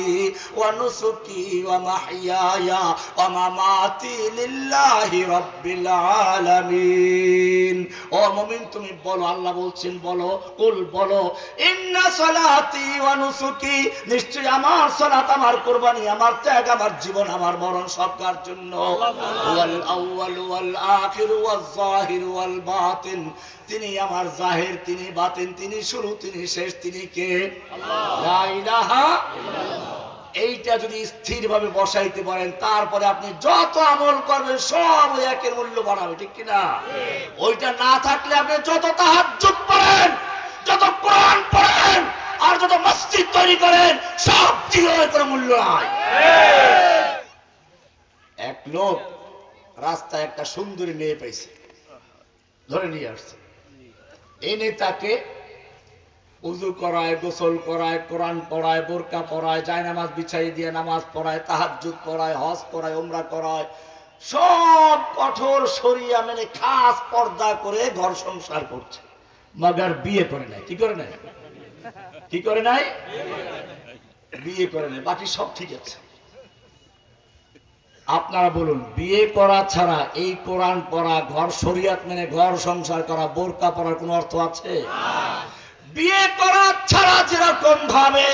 ওয়া নুসুকি ওয়া মাহইয়ায়া ওয়া মামাতি লিল্লাহি রাব্বিল আলামিন। ও মুমিন, তুমি বলো, আল্লাহ বলছেন বলো, কুল বলো, ইন্না সালাতি ওয়া নুসুকি, নিশ্চয়ই আমার সালাত, আমার কুরবানি, আমার ত্যাগ, আমার জীবন, আমার মরণ সব কার জন্য? ওয়াল আউয়াল ওয়াল আখির ওয়াল যাহির ওয়াল বাতিন, তিনি আমার জাহির, তিনি বাতিন, তিনি শুরু, তিনি শেষ, তিনি কে? আল্লাহ। লা ইলাহা ইল্লাল্লাহ। এইটা যদি স্থিরভাবে বসাইতে পারেন, তারপরে আপনি যত আমল করবেন সব ওই একের মূল্য বাড়াবে, ঠিক কিনা? ওইটা না থাকলে আপনি যত তাহাজ্জুদ পড়েন, যত কোরআন পড়েন, আর যত মসজিদ তৈরি করেন, সব দিয়ে কোনো মূল্য নাই। এক লোক রাস্তায় একটা সুন্দরী মেয়ে পাইছে, ধরে নিয়ে আসছে, এনে তাকে উযু করায়, গোসল করায়, কোরআন পড়ায়, বোরকা পড়ায়, জায়নামাজ বিছাই দিয়ে নামাজ পড়ায়, তাহাজ্জুদ পড়ায়, হজ করায়, উমরা করায়, সব কঠোর শরিয়া মেনে খাস পর্দা করে ঘর সংসার করছে, মগর বিয়ে করে নাই। কি করে নাই? কি করে নাই? বিয়ে করে নাই, বাকি সব ঠিক আছে। আপনারা বলুন, বিয়ে করা ছাড়া এই কোরআন পড়া, ঘর শরিয়াত মেনে ঘর সংসার করা, বোরকা পড়ার কোনো অর্থ আছে? বিয়ে করা ছাড়া যেরকম ভাবে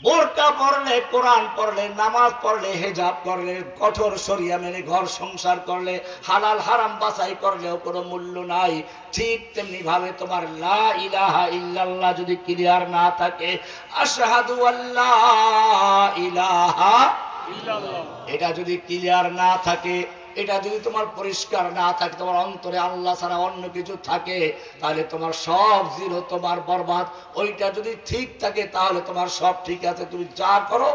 বোরকা পড়লে, কোরআন পড়লে, নামাজ পড়লে, হেজাব করলে, কঠোর শরিয়া মেনে ঘর সংসার করলে, হালাল হারাম বাছাই করলেও কোনো মূল্য নাই, ঠিক তেমনি ভাবে তোমার লা ইলাহা ইল্লাল্লাহ যদি ক্লিয়ার না থাকে, আশহাদু আল্লা ইলাহা ইল্লাল্লাহ, এটা যদি ক্লিয়ার না থাকে, এটা যদি তোমার পরিষ্কার না থাকে, তোমার অন্তরে আল্লাহ ছাড়া অন্য কিছু থাকে, তাহলে তোমার সব জিরো, তোমার বরবাদ। ওইটা যদি ঠিক থাকে তাহলে তোমার সব ঠিক আছে, তুমি যা করো,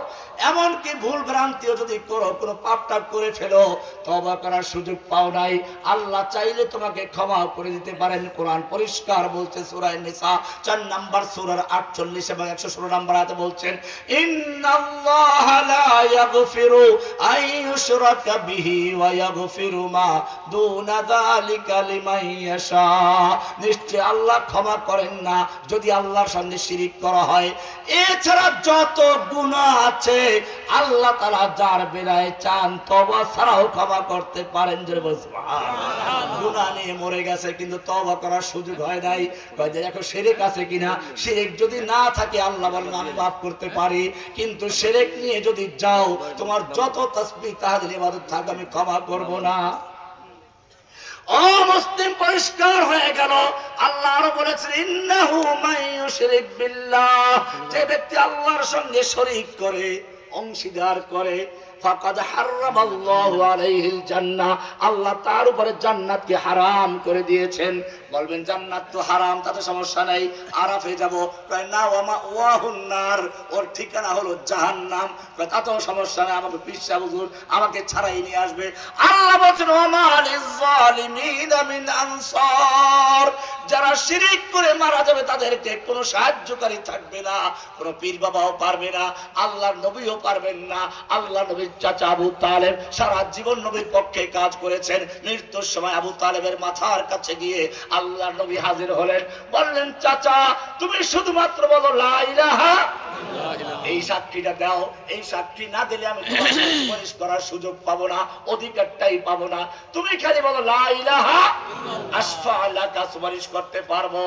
এমনকি ভুল ভ্রান্তিও যদি করো, কোনো পাপটা করে ফেলো, তওবা করার সুযোগ পাও নাই, আল্লাহ চাইলে তোমাকে ক্ষমা করে দিতে পারেন। কোরআন পরিষ্কার বলছে সূরা নিসা 4 নম্বর সূরার 48 এবং 116 নম্বর আয়াতে বলছেন, ইন্নাল্লাহা লা ইয়াগফিরু আন ইউশরাকা বিহি ওয়া ইয়াগফিরু মা দুনা যালিকা লিমান ইয়াশা। নিশ্চয় আল্লাহ ক্ষমা করেন না যদি আল্লাহর সঙ্গে শিরিক করা হয়। এছাড়া যত গুনাহ আছে আল্লাহ তাআলা যার বেলায় চান তওবা ছাড়াও ক্ষমা করতে পারেন। যে সুবহানাল্লাহ, গুনাহ নিয়ে মরে গেছে কিন্তু তওবা করার সুযোগ হয় নাই। কয় যে দেখো শিরক আছে কিনা, শিরক যদি না থাকে আল্লাহ বলেন আমি মাফ করতে পারি, কিন্তু শিরক নিয়ে যদি যাও, তোমার যত তাসবিহ তাহলিল ইবাদত থাকবে আমি ক্ষমা করব না। ও মুসলিম, পরিষ্কার হয়ে গেল। আল্লাহ আরো বলেছেন, ইন্নাহু মান ইউশরিক বিল্লাহ, যে ব্যক্তি আল্লাহর সঙ্গে শরীক করে, অংশীদার করে, ফাকাদ হারামাল্লাহু আলাইহিল জান্নাহ, আল্লাহ তার উপরে জান্নাতকে হারাম করে দিয়েছেন। বলবেন জান্নাত তো হারাম, তাতে সমস্যা নাই, আরাফে যাব। কয় না, ওয়া মাওয়াহুন নার, ওর ঠিকানা হলো জাহান্নাম। কয় তাতেও সমস্যা নাই, আমাকে পিসা হুজুর আমাকে ছাড়াই নিয়ে আসবে। আল্লাহ বলেন, ওয়া মা লিজ জালিমিনা মিন আনসার, যারা শিরিক করে মারা যাবে তাদেরকে কোনো সাহায্যকারী থাকবে না, কোনো পীর বাবাও পারবে না, আল্লাহর নবীও পারবেন না। আল্লাহ নবীর চাচা আবু তালেব সারা জীবন নবীর পক্ষে কাজ করেছেন। মৃত্যুর সময় আবু তালেবের মাথার কাছে গিয়ে আল্লাহ নবী হাজির হলেন, বললেন, চাচা তুমি শুধুমাত্র বলো লা ইলাহা ইল্লাল্লাহ, এই সাক্ষীটা দাও, এই সাক্ষী না দিলে আমি তোমার সুপারিশ করার সুযোগ পাবো না, অধিকারটাই পাবো না। তুমি খালি বলো লা ইলাহা ইল্লাল্লাহ, আশফা আলাকা, সুপারিশ করতে পারবো।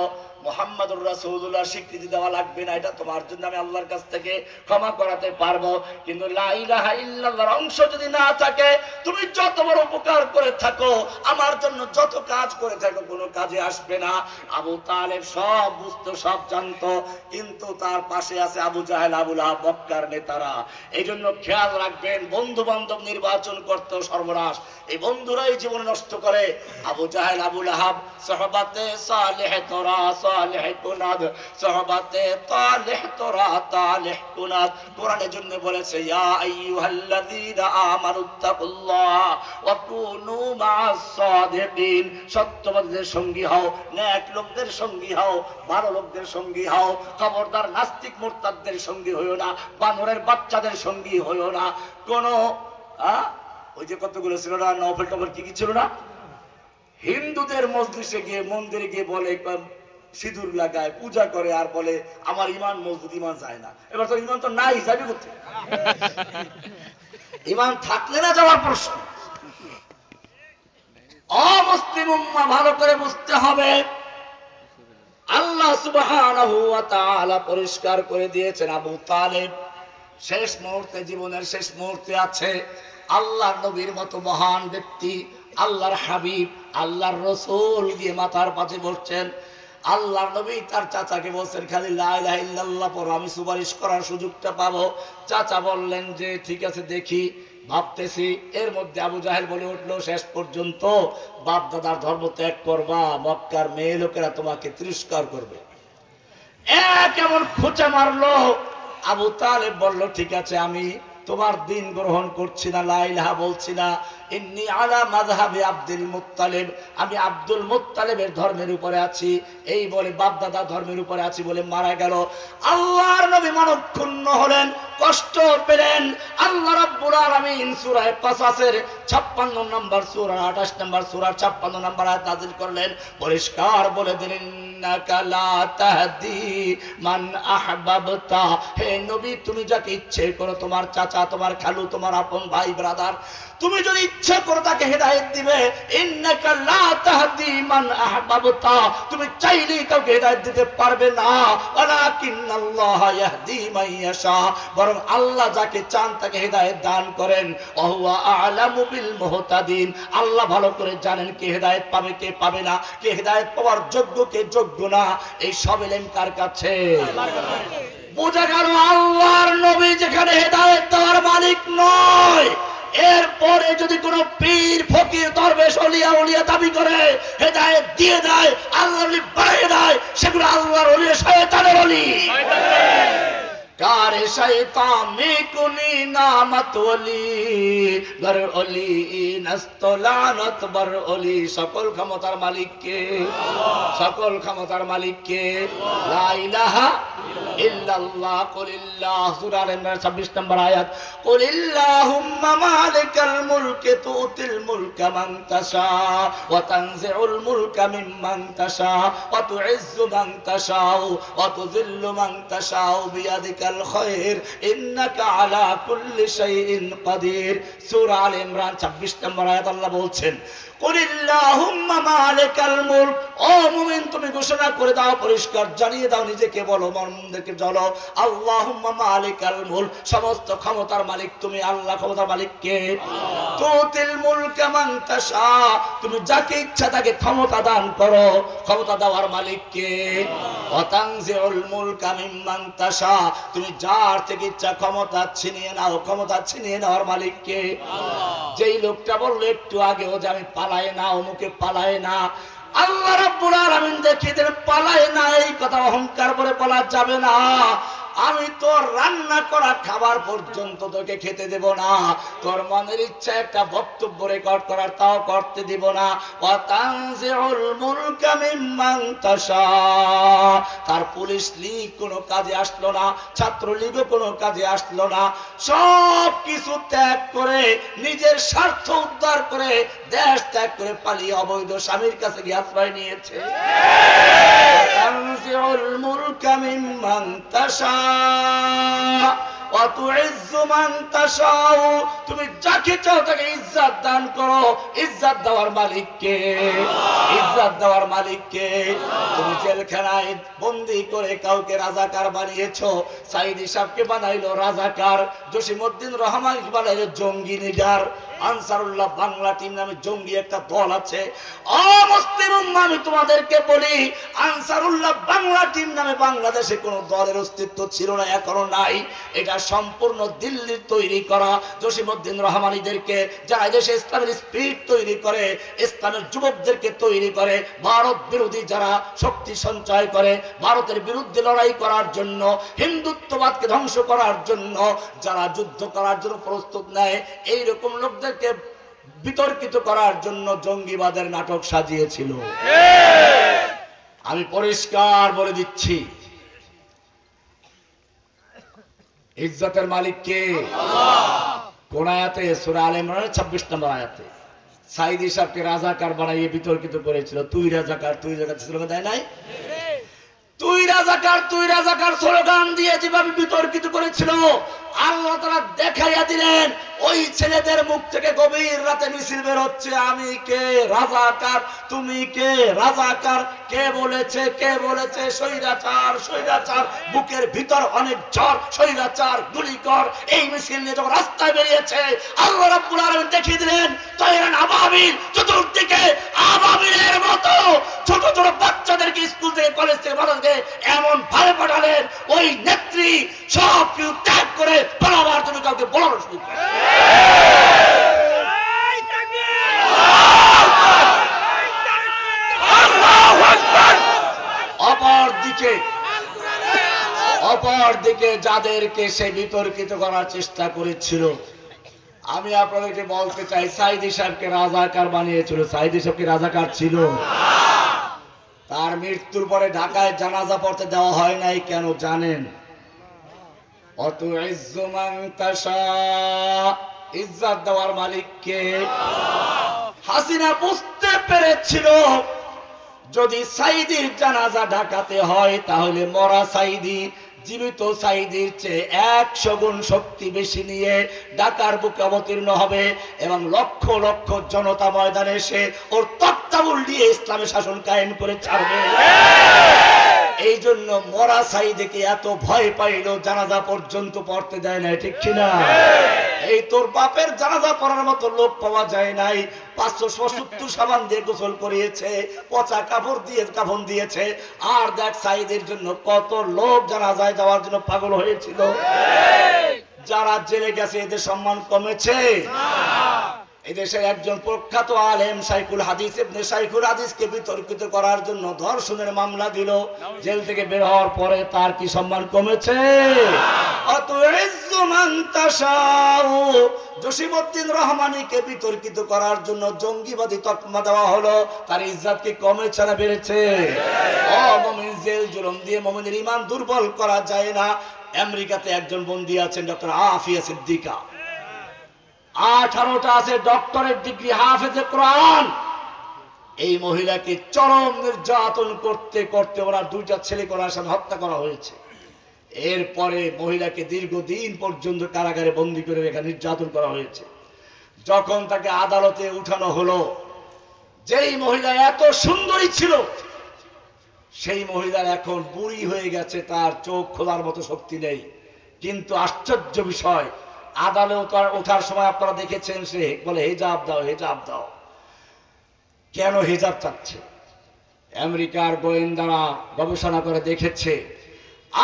মুহাম্মাদুর রাসূলুল্লাহ স্বীকৃতি দেওয়া লাগবে না, এটা তোমার জন্য আমি আল্লাহর কাছ থেকে ক্ষমা করাতে পারবো। কিন্তু লা ইলাহা ইল্লাল্লাহর অংশ যদি না থাকে, তুমি যত বড় উপকার করে থাকো, আমার জন্য যত কাজ করে থাকো, কোনো কাজে আসবে না। আবু তালেব সব বুঝতো, সব জানতো, কিন্তু তার পাশে আছে আবু জাহেল, আবু লাহাব, মক্কার নেতারা। এই জন্য খেয়াল রাখবেন, বন্ধু বান্ধব নির্বাচন করতে সর্বনাশ, এই বন্ধুরাই জীবন নষ্ট করে। আবু জাহেল, আবু লাহাব সাহাবাতে সালেহ তোরা সালেহ কুনাদ, সাহাবাতে তালেহ তোরা তালেহ কুনাদ। কোরআনের জন্য বলেছে, ইয়া আইয়ুহাল্লাযীনা আমানুত্তাকুল্লাহ ওয়া কুনু মা'আস সাদিকিন, সত্যবাদীদের সঙ্গী হও, নেক লোকদের সঙ্গী হও, ভালো লোকদের সঙ্গী হও। খবরদার নাস্তিক মুরতাদদের সঙ্গী হইও না, বানরের বাচ্চাদের সঙ্গী হইও না। কোন ওই যে কতগুলো ছিল না, নফল টফল কি কি ছিল না, হিন্দুদের মজলিসে গিয়ে, মন্দিরে গিয়ে বলে, সিঁদুর লাগায়, পূজা করে, আর বলে আমার ইমান মজবুত, ইমান যায় না। এবার তো ইমান তো নাই, যাবে কোথায়? ইমান থাকলে না যাওয়ার প্রশ্ন। অমুসলিম উম্মাহ ভালো করে বুঝতে হবে, আল্লাহ সুবহানাহু ওয়া তাআলা পরিষ্কার করে দিয়েছেন, আবু তালেব শেষ মুহূর্তে, জীবনের শেষ মুহূর্তে আছে। আল্লাহর নবীর মতো মহান ব্যক্তি, আল্লাহর হাবিব, আল্লাহর রসুল গিয়ে মাথার পাশে বসছেন। আল্লাহর নবী তার চাচাকে বলছেন, খালি লা ইলাহা ইল্লাল্লাহ পড়ো, আমি সুপারিশ করার সুযোগটা পাবো। চাচা বললেন যে ঠিক আছে, দেখি, ভাবতেছি। এর মধ্যে আবু জাহেল বলে উঠলো, শেষ পর্যন্ত বাপ দাদার ধর্ম ত্যাগ করবা, মক্কার মেয়ে লোকেরা তোমাকে তিরস্কার করবে। কেমন খোঁচা মারলো। আবু তালেব বলল, ঠিক আছে, আমি তোমার দিন গ্রহণ করছি না, লা ইলাহা বলছি না। ইন্নী আলা মাযহাবি আব্দুল মুত্তালিব, আমি আব্দুল মুত্তালিবের ধর্মের উপরে আছি, এই বলে বাপ দাদা ধর্মের উপরে আছি বলে মারা গেল। আল্লাহর নবী মনক্ষুণ্ণ হলেন, কষ্ট পেলেন। আল্লাহ রাব্বুল আলামিন সূরা কাসাসের 56 নম্বর সূরা 28 নম্বর সূরা 56 নম্বর আয়াত নাযিল করলেন, পরিষ্কার বলে দিলেন, ইন্নাকা লা তাহদি মান আহবাবতা, হে নবী তুমি যাকে ইচ্ছে করো, তোমার চাচা, তোমার খালু, তোমার আপন ভাই ব্রাদার, তুমি যদি ইচ্ছা করো তাকে হেদায়েত দিবে। ইন্নাকা লা তাহদি মান আহবাবতা, তুমি চাইলেই কাউকে হেদায়েত দিতে পারবে না। ওয়ালাকিন্নাল্লাহা ইয়াহদি মান ইয়াশা, বরং আল্লাহ যাকে চান তাকে হেদায়েত দান করেন। ওয়া হুয়া আ'লামু বিল মুহতাদিন, আল্লাহ ভালো করে জানেন কে হেদায়েত পাবে কে পাবে না, কে হেদায়েত পাওয়ার যোগ্য কে যোগ্য না। এই সব ইলম কার কাছে? বোঝা গেল আল্লাহর নবী যেখানে হেদায়েত দেওয়ার মালিক নয়, এরপরে যদি কোন পীর ফকির দরবেশ ওলিয়া উলিয়া দাবি করে হেদায়েত দিয়ে দেয়, আল্লাহর ওলি বাড়িয়ে দেয়, সেগুলো আল্লাহর ওলি শয়তানের ওলি। কারে শয়তান মে কুনি নামত ওলি, বর ওলি নস্তলানত বর ওলি, সকল ক্ষমতার মালিক কে? সকল ক্ষমতার মালিক কে? লা ইলাহা ইল্লাল্লাহ। কুলিল্লাহ, সূরা আল ইমরান 26 নম্বর আয়াত, কুলিল্লাহুম্মা মালিকাল মুলকি তুতিল মুলকা মান তাশা ওয়া তানজিউল মুলকা মিম্মান তাশা ওয়া তুইজ্জু মান তাশা ওয়া তুযিল্লু মান তাশা বিয়াদিকাল খায়র ইন্নাকা আলা কুল্লি শাইইন কাদির। সূরা আল ইমরান 26 নম্বর আয়াত আল্লাহ বলছেন, কুলিল্লাহুম্মা মালিকাল মুলক, ও মুমিন তুমি ঘোষণা করে দাও, পরিষ্কার জানিয়ে দাও, নিজেকে বলো, মুমিনদেরকে বলো, আল্লাহুম্মা মালিকাল মুলক, সমস্ত ক্ষমতার মালিক তুমি। আল্লাহ ক্ষমতার মালিক কে? তুতিল মুলকা মান তাশা, তুমি যাকে ইচ্ছা তাকে ক্ষমতা দান করো, ক্ষমতা দেওয়ার মালিক কে? ওয়া তানজিউল মুলকা মিম্মান তাশা, তুমি যার থেকে ইচ্ছা ক্ষমতা ছিনিয়ে নাও, ক্ষমতা ছিনিয়ে নেওয়ার মালিক কে? যেই লোকটা বললো একটু আগেও যে আমি পালায় না, অমুকে পালায় না, আল্লাহ রাব্বুল আলামিন দেখিয়ে দিলেন পালায় না, এই কথা অহংকার করে বলা যাবে না। আমি তোর রান্না করা খাবার পর্যন্ত তোকে খেতে দেব না, তোর মনের ইচ্ছা একটা বক্তব্য রেকর্ড করার তাও করতে দিব না। ওয়া তানজিউল মুলকা মিম্মান তাশা, তার পুলিশ লীগ কোনো কাজে আসলো না, ছাত্র লীগও কোনো কাজে আসলো না, সব কিছু ত্যাগ করে নিজের স্বার্থ উদ্ধার করে দেশ ত্যাগ করে পালিয়ে অবৈধ স্বামীর কাছে গিয়ে আশ্রয় নিয়েছে। তানজিউল মুলকা মিম্মান তাশা ওয়া তুইজ্জু মান তাশা, তুমি যাকে চাও তাকে ইজ্জত দান করো। ইজ্জত দেওয়ার মালিক কে? ইজ্জত দেওয়ার মালিক কে? তুমি জেলখানায় বন্দী করে কাউকে রাজাকার বানিয়েছো, সাইদি সাহেবকে বানাইলো রাজাকার, জসিমউদ্দিন রহমান বানাইলো জঙ্গি লিডার, আনসারুল্লাহ বাংলা টিম নামে জঙ্গি একটা দল আছে। ও মুসলিম উম্মাহ, আমি তোমাদেরকে বলি, আনসারুল্লাহ বাংলা টিম নামে বাংলাদেশে কোন দলের অস্তিত্ব ছিল না, এখনো নাই। এটা সম্পূর্ণ দিল্লির তৈরি করা জসিমউদ্দিন রহমানীদেরকে, যারা দেশে ইসলামের স্পিরিট তৈরি করে, ইসলামের যুবকদেরকে তৈরি করে, ভারত বিরোধী যারা শক্তি সঞ্চয় করে, ভারতের বিরুদ্ধে লড়াই করার জন্য, হিন্দুত্ববাদকে ধ্বংস করার জন্য যারা যুদ্ধ করার জন্য প্রস্তুত নেয়, এইরকম লোকদেরকে বিতর্কিত করার জন্য জঙ্গিবাদের নাটক সাজিয়েছিল। আমি পরিষ্কার বলে দিচ্ছি, ইজ্জতের মালিক কে? কোন আয়াতে? সূরা আলে ইমরানের 26 নম্বর আয়াতে। সাইদি সাহেবকে রাজাকার বানাইয়ে বিতর্কিত করেছিল, তুই রাজাকার তুই রাজাকার স্লোগান দেয় নাই? তুই রাজাকার স্লোগান দিয়ে যেভাবে বিতর্কিত করেছিল, আল্লাহ তাআলা দেখাইয়া দিলেন ওই ছেলেদের মুখ থেকে গভীর রাতে মিছিল বের হচ্ছে, আমি কে? রাজাকার। তুমি কে? রাজাকার। কে বলেছে? কে বলেছে? স্বৈরাচার, স্বৈরাচার। বুকের ভিতর অনেক ঝড়, স্বৈরাচার গুলি কর। এই মিছিল নিয়ে যখন রাস্তায় বেরিয়েছে, আল্লাহ রাব্বুল আলামিন দেখিয়ে দিলেন তয়রান আবাবিল, চতুর্দিকে আবাবিলের মতো ছোট ছোট বাচ্চাদেরকে স্কুল থেকে কলেজ থেকে বাড়াতে এমন ভাবে পাঠালেন, ওই নেত্রী সব কিছু ত্যাগ করে পালাবার জন্য কাউকে বলার শুরু করে। অপরদিকে যাদেরকে সে বিতর্কিত করার চেষ্টা করেছিল, আমি আপনাদেরকে বলতে চাই, সাইদি সাহেবকে রাজাকার বানিয়েছিল। সাইদি সাহেব কি রাজাকার ছিল? তার মৃত্যুর পরে ঢাকায় জানাজা পড়তে দেওয়া হয় নাই কেন জানেন? অত ইজ্জত দেওয়ার মালিককে। হাসিনা বুঝতে পেরেছিল যদি সাইদির জানাজা ঢাকাতে হয় তাহলে মরা সাইদি জীবিত সাইদির চেয়ে 100 গুণ শক্তি বেশি নিয়ে ঢাকার বুকে অবতীর্ণ হবে এবং লক্ষ লক্ষ জনতা ময়দানে এসে ওর তক্তা উল্টিয়ে ইসলামের শাসন কায়েম করে ছাড়বে। এই জন্য মরা সাইদিকে এত ভয় পাইল, জানাজা পর্যন্ত পড়তে দেয় না, ঠিক কিনা? এই তোর বাপের জানাজা পড়ার মতো লোক পাওয়া যায় নাই। 570 সাবান দিয়ে গোসল করিয়েছে, পচা কাপড় দিয়ে কাফন দিয়েছে। আর দেখ সাইদের জন্য কত লোক জানাজায় যাওয়ার জন্য পাগল হয়েছিল। যারা জেলে গেছে এদের সম্মান কমেছে? এদেশের একজন প্রখ্যাত আলেম শাইখুল হাদিস ইবনে শাইখুল হাদিসকে বিতর্কিত করার জন্য ধর্ষণের মামলা দিল। জেল থেকে বের হওয়ার পরে তার কি সম্মান কমেছে? জসিমউদ্দিন রহমানীকে বিতর্কিত করার জন্য জঙ্গিবাদী তকমা দেওয়া হলো, তার ইজ্জত কি কমেছে না বেড়েছে? মুমিন জেল জুলুম দিয়ে মুমিনের ঈমান দুর্বল করা যায় না। আমেরিকাতে একজন বন্দী আছেন ডক্টর আফিয়া সিদ্দিকা, 18টা আছে ডক্টরেট ডিগ্রি, হাফেজে কোরআন। এই মহিলাকে চরম নির্যাতন করতে করতে ওরা 2টা ছেলে করার সাথে হত্যা করা হয়েছে। এরপরে মহিলাকে দীর্ঘদিন পর্যন্ত কারাগারে বন্দী করে রেখে নির্যাতন করা হয়েছে। যখন তাকে আদালতে উঠানো হলো, যেই মহিলা এত সুন্দরী ছিল সেই মহিলার এখন বুড়ি হয়ে গেছে, তার চোখ খোলার মতো শক্তি নেই। কিন্তু আশ্চর্য বিষয়, আদালতে ওঠার সময় আপনারা দেখেছেন সে বলে হিজাব দাও, হিজাব দাও। কেন হিজাব চাচ্ছে? আমেরিকার গোয়েন্দারা গবেষণা করে দেখেছে,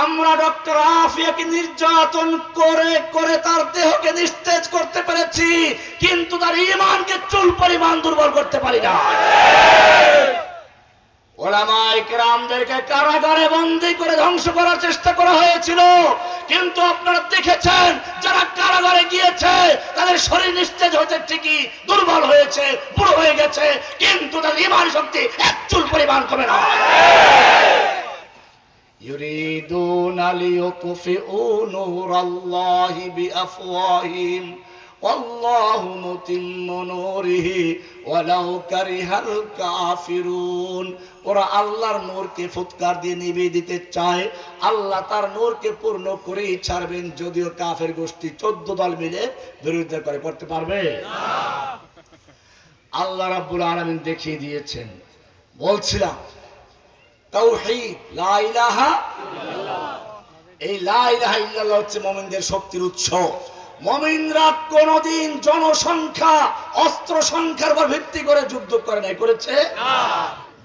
আমরা ডক্টর আফিয়াকে নির্যাতন করে করে তার দেহকে নিস্তেজ করতে পেরেছি, কিন্তু তার ঈমানকে চুল পরিমাণ দুর্বল করতে পারি না। ওলামায়ে কেরামদেরকে কারাগারে বন্দী করে ধ্বংস করার চেষ্টা করা হয়েছিল, কিন্তু আপনারা দেখেছেন যারা কারাগারে গিয়েছে তাদের শরীর নিস্তেজ হয়েছে ঠিকই, দুর্বল হয়েছে, বুড়ো হয়ে গেছে, কিন্তু তাদের ঈমান শক্তি এক চুল পরিমাণ কমে না। ইউরিদুনা লিইউতফিউ নূরাল্লাহি বিআফওয়াহিহিম ওয়াল্লাহু মুতিম্মু নূরিহি ওয়ালাউ কারিহাল কাফিরুন। ওরা আল্লাহর নূরকে ফুৎকার দিয়ে নিভিয়ে দিতে চায়, আল্লাহ তার নূরকে পূর্ণ করেই ছাড়বেন, যদিও কাফের গোষ্ঠী 14 দল মিলে বিরোধিতা করে। করতে পারবে না। আল্লাহ রাব্বুল আলামিন দেখিয়ে দিয়েছেন। বলছিলাম তাওহীদ, লা ইলাহা ইল্লাল্লাহ। এই লা ইলাহা ইল্লাল্লাহ হচ্ছে মুমিনদের শক্তির উৎস। মুমিনরা কোনদিন জনসংখ্যা, অস্ত্র সংখ্যার উপর ভিত্তি করে যুদ্ধ করে নাই, করেছে না।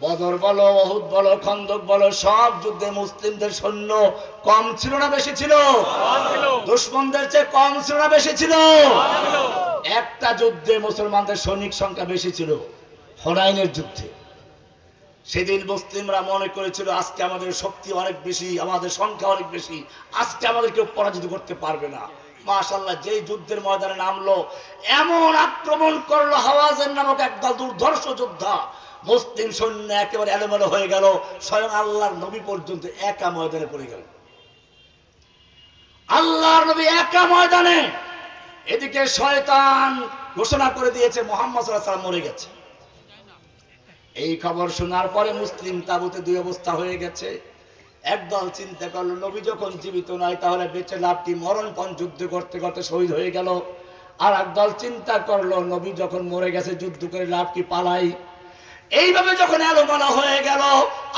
বদর বলো, উহুদ বলো, খন্দক বলো, সব যুদ্ধে মুসলিমদের সৈন্য কম ছিল না বেশি ছিল? দুশমনদের চেয়ে কম ছিল না বেশি ছিল? একটা যুদ্ধে মুসলমানদের সৈনিক সংখ্যা বেশি ছিল, হুনাইনের যুদ্ধে। সেদিন মুসলিমরা মনে করেছিল আজকে আমাদের শক্তি অনেক বেশি, আমাদের সংখ্যা অনেক বেশি, আজকে আমাদের কেউ পরাজিত করতে পারবে না। মাশাআল্লাহ, যেই যুদ্ধের ময়দানে নামলো, এমন আক্রমণ করলো হাওয়াজের নামক একদল দুর্ধর্ষ যোদ্ধা, মুসলিম সৈন্য একেবারে এলোমেলো হয়ে গেল। স্বয়ং আল্লাহর নবী পর্যন্ত একা ময়দানে পড়ে গেল। আল্লাহর নবী একা ময়দানে। এদিকে শয়তান ঘোষণা করে দিয়েছে মুহাম্মদ সাল্লাল্লাহু আলাইহি ওয়াসাল্লাম মরে গেছে। এই খবর শোনার পরে মুসলিম তাবুতে 2 অবস্থা হয়ে গেছে। একদল চিন্তা করলো নবী যখন জীবিত নয় তাহলে বেঁচে লাভ কি, মরণপণ যুদ্ধ করতে করতে শহীদ হয়ে গেল। আর একদল চিন্তা করলো নবী যখন মরে গেছে যুদ্ধ করে লাভ কি, পালাই। এইভাবে যখন এলোমেলো হয়ে গেল,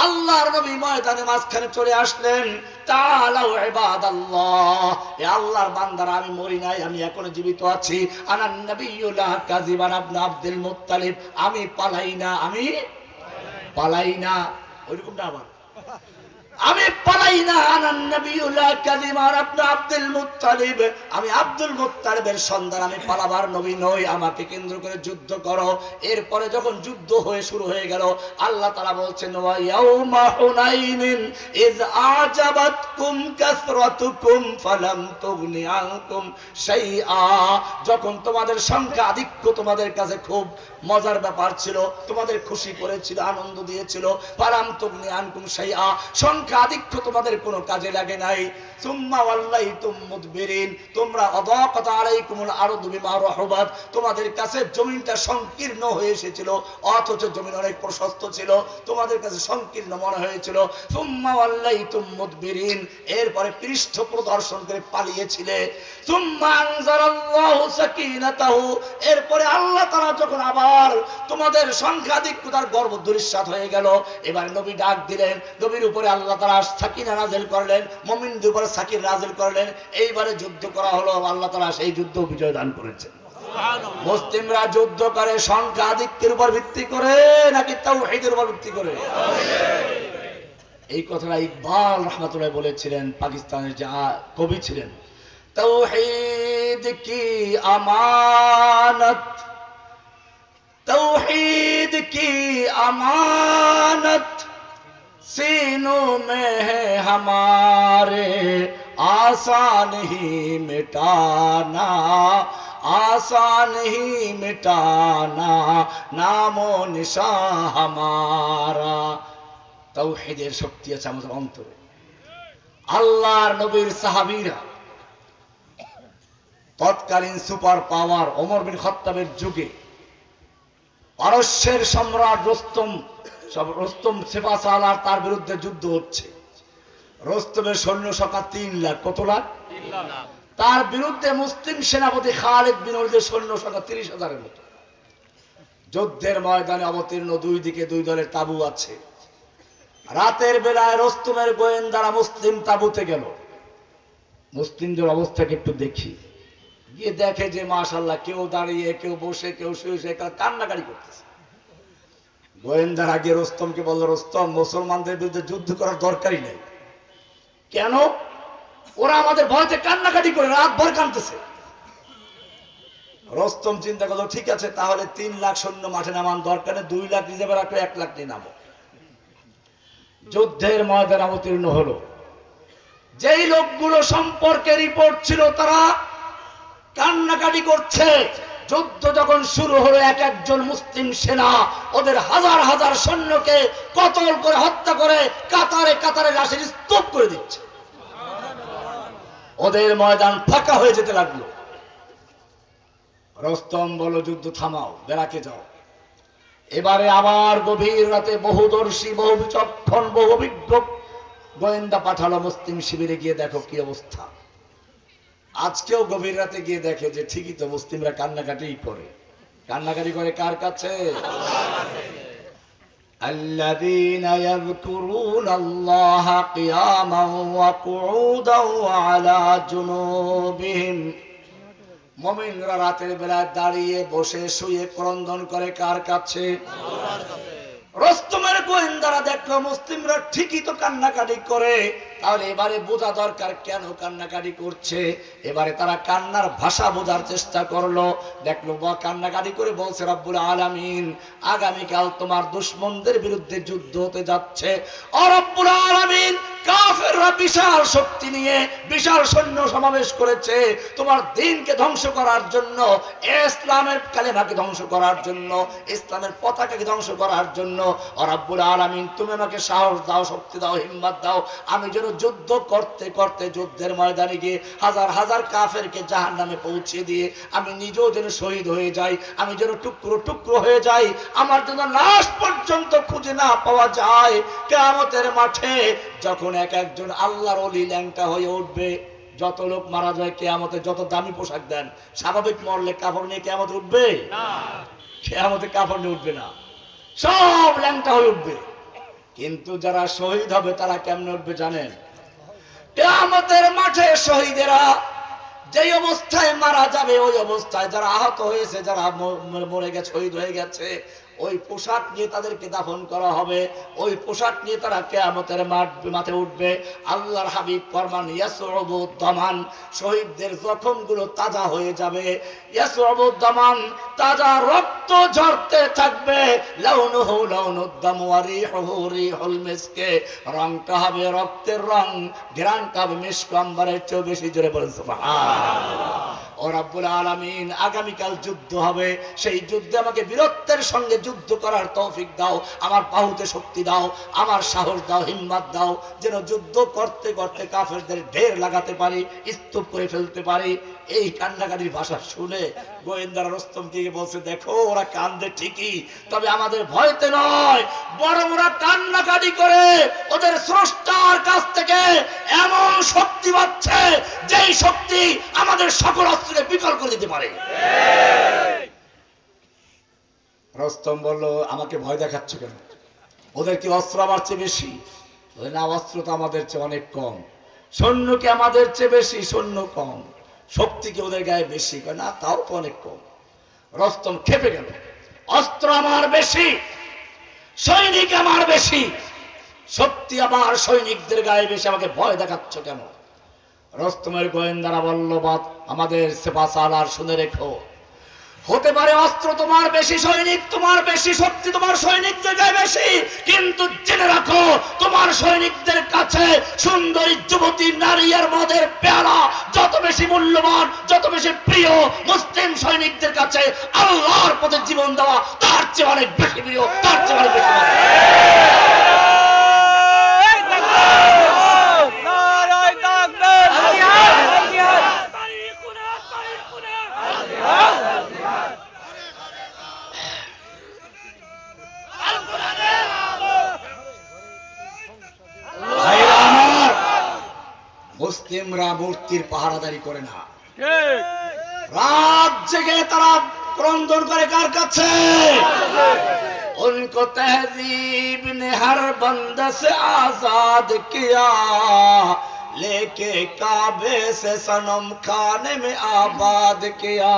আল্লাহর নবী ময়দানে মাঝখানে চলে আসলেন। তাআলাউ ইবাদাল্লাহ, এ আল্লাহর বান্দারা, আমি মরি নাই, আমি এখনো জীবিত আছি। আনান নবিয়্যুল কাযিবান ইবনে আব্দুল মুত্তালিব, আমি পালাই না, আমি পালাই না। ওইরকম না, আবার আমি পালাই না, আনান নবিয়ুল্লাহ কাযিমান আপনি আব্দুল মুত্তালিব, আমি আব্দুল মুত্তালিবের সন্তান, আমি পালাবার নবী নই, আমাকে কেন্দ্র করে যুদ্ধ করো। এরপরে যখন যুদ্ধ শুরু হয়ে গেল, আল্লাহ তাআলা বলছেন ওয়া ইয়াউমা হুনাইনিন ইয আজাবাতকুম কাসরাতুকুম ফালাম তুগনি আনকুম শাইআ, যখন তোমাদের সংখ্যা আধিক্য তোমাদের কাছে খুব মজার ব্যাপার ছিল, তোমাদের খুশি করেছিল, আনন্দ দিয়েছিল, ফালাম তুগনি আনকুম শাইআ, সংখ্যা আধিক্য তোমাদের কোনো কাজে লাগে নাই। সুম্মা ওয়াল্লাইতুম মুদবিরিন, তোমরা আযাকাত আলাইকুমুল আরদু বিমা রাহুবাত, তোমাদের কাছে জমিনটা সংকীর্ণ হয়ে এসেছিল, অথচ জমিন অনেক প্রশস্ত ছিল, তোমাদের কাছে সংকীর্ণ মনে হয়েছিল। সুম্মা ওয়াল্লাইতুম মুদবিরিন, এরপরে পৃষ্ঠ প্রদর্শন করে পালিয়েছিলে। সুম্মা আনজালাল্লাহু সাকিনাতাহু, এরপরে আল্লাহ তাআলা যখন আবার তোমাদের সংখ্যাধিক্যতার গর্ব দুরিশ্বাত হয়ে গেল, এবার নবী ডাক দিলেন, নবীর উপরে আল্লাহ তাআলা সাকিনা নাযিল করলেন, মুমিনদের উপরে সাকিনা নাযিল করলেন, এইবারে যুদ্ধ করা হলো, আল্লাহ তাআলা সেই যুদ্ধ বিজয় দান করেছেন। মুসলিমরা যুদ্ধ করে সংখ্যা আধিক্যের উপর ভিত্তি করে নাকি তাওহীদের উপর ভিত্তি করে? এই কথাটা ইকবাল রহমাতুল্লাহ বলেছিলেন, পাকিস্তানের যে কবি ছিলেন, তাওহীদ কি আমানত, तौहीद की अमानत सीनों में है हमारे, आसान ही मिटाना, आसान ही मिटाना, नामो निशा हमारा। तौहीদের শক্তি আছে আমাদের অন্তরে। আল্লাহর নবীর সাহাবীরা তৎকালীন সুপার পাওয়ার ওমর বিন খাত্তাবের যুগে পারস্যের সম্রাট রুস্তম সেফাসালার তার বিরুদ্ধে যুদ্ধ হচ্ছে। রুস্তমের সৈন্য সংখ্যা 3 লাখ। কত লাখ? 3 লাখ। তার বিরুদ্ধে মুসলিম সেনাপতি খালিদ বিন ওলীদের সৈন্য সংখ্যা 30,000-এর মতো। যুদ্ধের ময়দানে অবতীর্ণ, দুই দিকে দুই দলের তাবু আছে। রাতের বেলায় রুস্তমের গোয়েন্দারা মুসলিম তাবুতে গেল। মুসলিমদের অবস্থাকে একটু দেখি, গিয়ে দেখে যে মাশাআল্লাহ কেউ দাঁড়িয়ে, কেউ বসে, কেউ শুয়ে শুয়ে কান্নাকাটি করতেছে। গোয়েন্দারা গিয়ে রুস্তমকে বলল, রুস্তম, মুসলমানদের বিরুদ্ধে যুদ্ধ করার দরকারই নেই। কেন? ওরা আমাদের ভয়তে কান্নাকাটি করে, রাত ভর কাঁদতেছে। রুস্তম চিন্তা করলো, ঠিক আছে, তাহলে 3 লাখ সৈন্য মাঠে নামান দরকার নেই, 2 লাখ রিজার্ভে রাখলে 1 লাখ নিয়ে নামো। যুদ্ধের ময়দান অবতীর্ণ হলো। যেই লোকগুলো সম্পর্কে রিপোর্ট ছিল তারা কান্নাকাটি করছে। যুদ্ধ যখন শুরু হলো, এক একজন মুসলিম সেনা ওদের হাজার হাজার সৈন্যকে কতল করে হত্যা করে কাতারে কাতারে লাশের স্তূপ করে দিচ্ছে। ওদের ময়দান ফাঁকা হয়ে যেতে লাগলো। রুস্তম বলল, যুদ্ধ থামাও, বেরাকে যাও। এবারে আবার গভীর রাতে বহুদর্শী, বহু বিচক্ষণ, বহু অভিজ্ঞ গোয়েন্দা পাঠালো মুসলিম শিবিরে, গিয়ে দেখো কি অবস্থা। আজকেও গভীর রাতে গিয়ে দেখে যে ঠিকই তো, মুসলিমরা কান্নাকাটি করে। কান্নাকাটি করে কার কাছে? الذين يذكرون الله قياما وقعودا وعلى جنوبهم, মুমিনরা রাতের বেলায় দাঁড়িয়ে, বসে, শুয়ে ক্রন্দন করে কার কাছে? রুস্তমের গোয়েন্দারা দেখলো মুসলিমরা ঠিকই তো কান্নাকাটি করে, তাহলে এবারে বোঝা দরকার কেন কান্নাকাটি করছে। এবারে তারা কান্নার ভাষা বোঝার চেষ্টা করলো। দেখলো কান্নাকাটি করে বলছে, রব্বুল আলামিন আগামীকাল তোমার দুশমনদের বিরুদ্ধে যুদ্ধ হতে যাচ্ছে। ও রব্বুল আলামিন, কাফেররা বিশাল শক্তি নিয়ে বিশাল সৈন্য সমাবেশ করেছে তোমার দ্বীনকে ধ্বংস করার জন্য, ইসলামের কালেমাকে ধ্বংস করার জন্য, ইসলামের পতাকাকে ধ্বংস করার জন্য। ও রব্বুল আলামিন, তুমি আমাকে সাহস দাও, শক্তি দাও, হিম্মত দাও, আমি যেন যুদ্ধ করতে করতে যুদ্ধের ময়দানে গিয়ে হাজার হাজার কাফেরকে জাহান্নামে পৌঁছে দিয়ে আমি নিজেও যেন শহীদ হয়ে যাই, আমি যেন টুকরো টুকরো হয়ে যাই, আমার জন্য লাশ পর্যন্ত খুঁজে না পাওয়া যায়। কিয়ামতের মাঠে যখন এক একজন আল্লাহর ওলি ল্যাংটা হয়ে উঠবে, যত লোক মারা যায় কিয়ামতে, যত দামি পোশাক দেন, স্বাভাবিক মরলে কাপড় নিয়ে কিয়ামতে উঠবে না? কিয়ামতে কাপড় নিয়ে উঠবে না, সব ল্যাংটা হয়ে উঠবে। কিন্তু যারা শহীদ হবে তারা কেমনে উঠবে জানেন? কিয়ামতের মাঠে শহীদেরা যেই অবস্থায় মারা যাবে, ওই অবস্থায় যারা আহত হয়েছে, যারা মরে গেছে, শহীদ হয়ে গেছে, ওই পোশাক নিয়ে তাদেরকে দাফন করা হবে, ওই পোশাক নিয়ে তারা কিয়ামতের মাঠে উঠবে। আল্লাহর হাবিব ফরমান ইয়াসউবু দামান, শহীদদের জখমগুলো তাজা হয়ে যাবে। ইয়াসউবু দামান, তাজা রক্ত ঝরতে থাকবে। লাউনুহু লাউনুদ দাম ওয়া রিহুহু রিহুল মিসকে, রংটা হবে রক্তের রং, ঘ্রাণটা হবে মিশক আম্বরের চেয়ে বেশি। জোরে বলেন সুবহানাল্লাহ। ও রব্বুল আলামিন, আগামীকাল যুদ্ধ হবে, সেই যুদ্ধে আমাকে বীরত্বের সঙ্গে যুদ্ধ করার তৌফিক দাও, আমার বাহুতে শক্তি দাও, আমার সাহস দাও, হিম্মত দাও, যেন যুদ্ধ করতে করতে কাফেরদের ঢের লাগাতে পারি, স্তূপ করে ফেলতে পারি। এই কান্নাকাটির ভাষা শুনে গোয়েন্দারা রুস্তমকে বলছে, দেখো ওরা কান্দে ঠিকই, তবে আমাদের ভয়তে নয়, বরং ওরা কান্নাকাটি করে ওদের স্রষ্টার কাছ থেকে এমন শক্তি পাচ্ছে, যেই শক্তি আমাদের সকল অস্ত্রকে বিকল করে দিতে পারে। রুস্তম বলল, আমাকে ভয় দেখাচ্ছ কেন? ওদের কি অস্ত্র আমার চেয়ে বেশি? না, অস্ত্র তো আমাদের চেয়ে অনেক কম। সৈন্য কি আমাদের চেয়ে বেশি? সৈন্য কম। শক্তি কি ওদের গায়ে বেশি? না, তাও তো অনেক কম। রুস্তম খেপে গেল, অস্ত্র আমার বেশি, সৈনিক আমার বেশি, শক্তি আমার সৈনিকদের গায়ে বেশি, আমাকে ভয় দেখাচ্ছ কেন? রুস্তমের গোয়েন্দারা বলল, আমাদের সেপাসালার শুনে রেখো, হতে পারে অস্ত্র তোমার বেশি, সৈনিক তোমার বেশি, শক্তি তোমার সৈনিকদের গায়ে বেশি, কিন্তু জেনে রাখো তোমার সৈনিকদের কাছে সুন্দরী যুবতী নারী আর মদের পেয়ালা যত বেশি মূল্যবান, যত বেশি প্রিয়, মুসলিম সৈনিকদের কাছে আল্লাহর পথে জীবন দেওয়া তার চেয়ে অনেক বেশি প্রিয়, তার চেয়ে অনেক বেশি। মুসলিমরা মূর্তির পাহারাদারি করে না, রাত জেগে তারা ক্রন্দন করে কার কাছে? उनको तहजीब ने हर बंदा से आजाद किया, लेके काबे से सनम खाने में आबाद किया।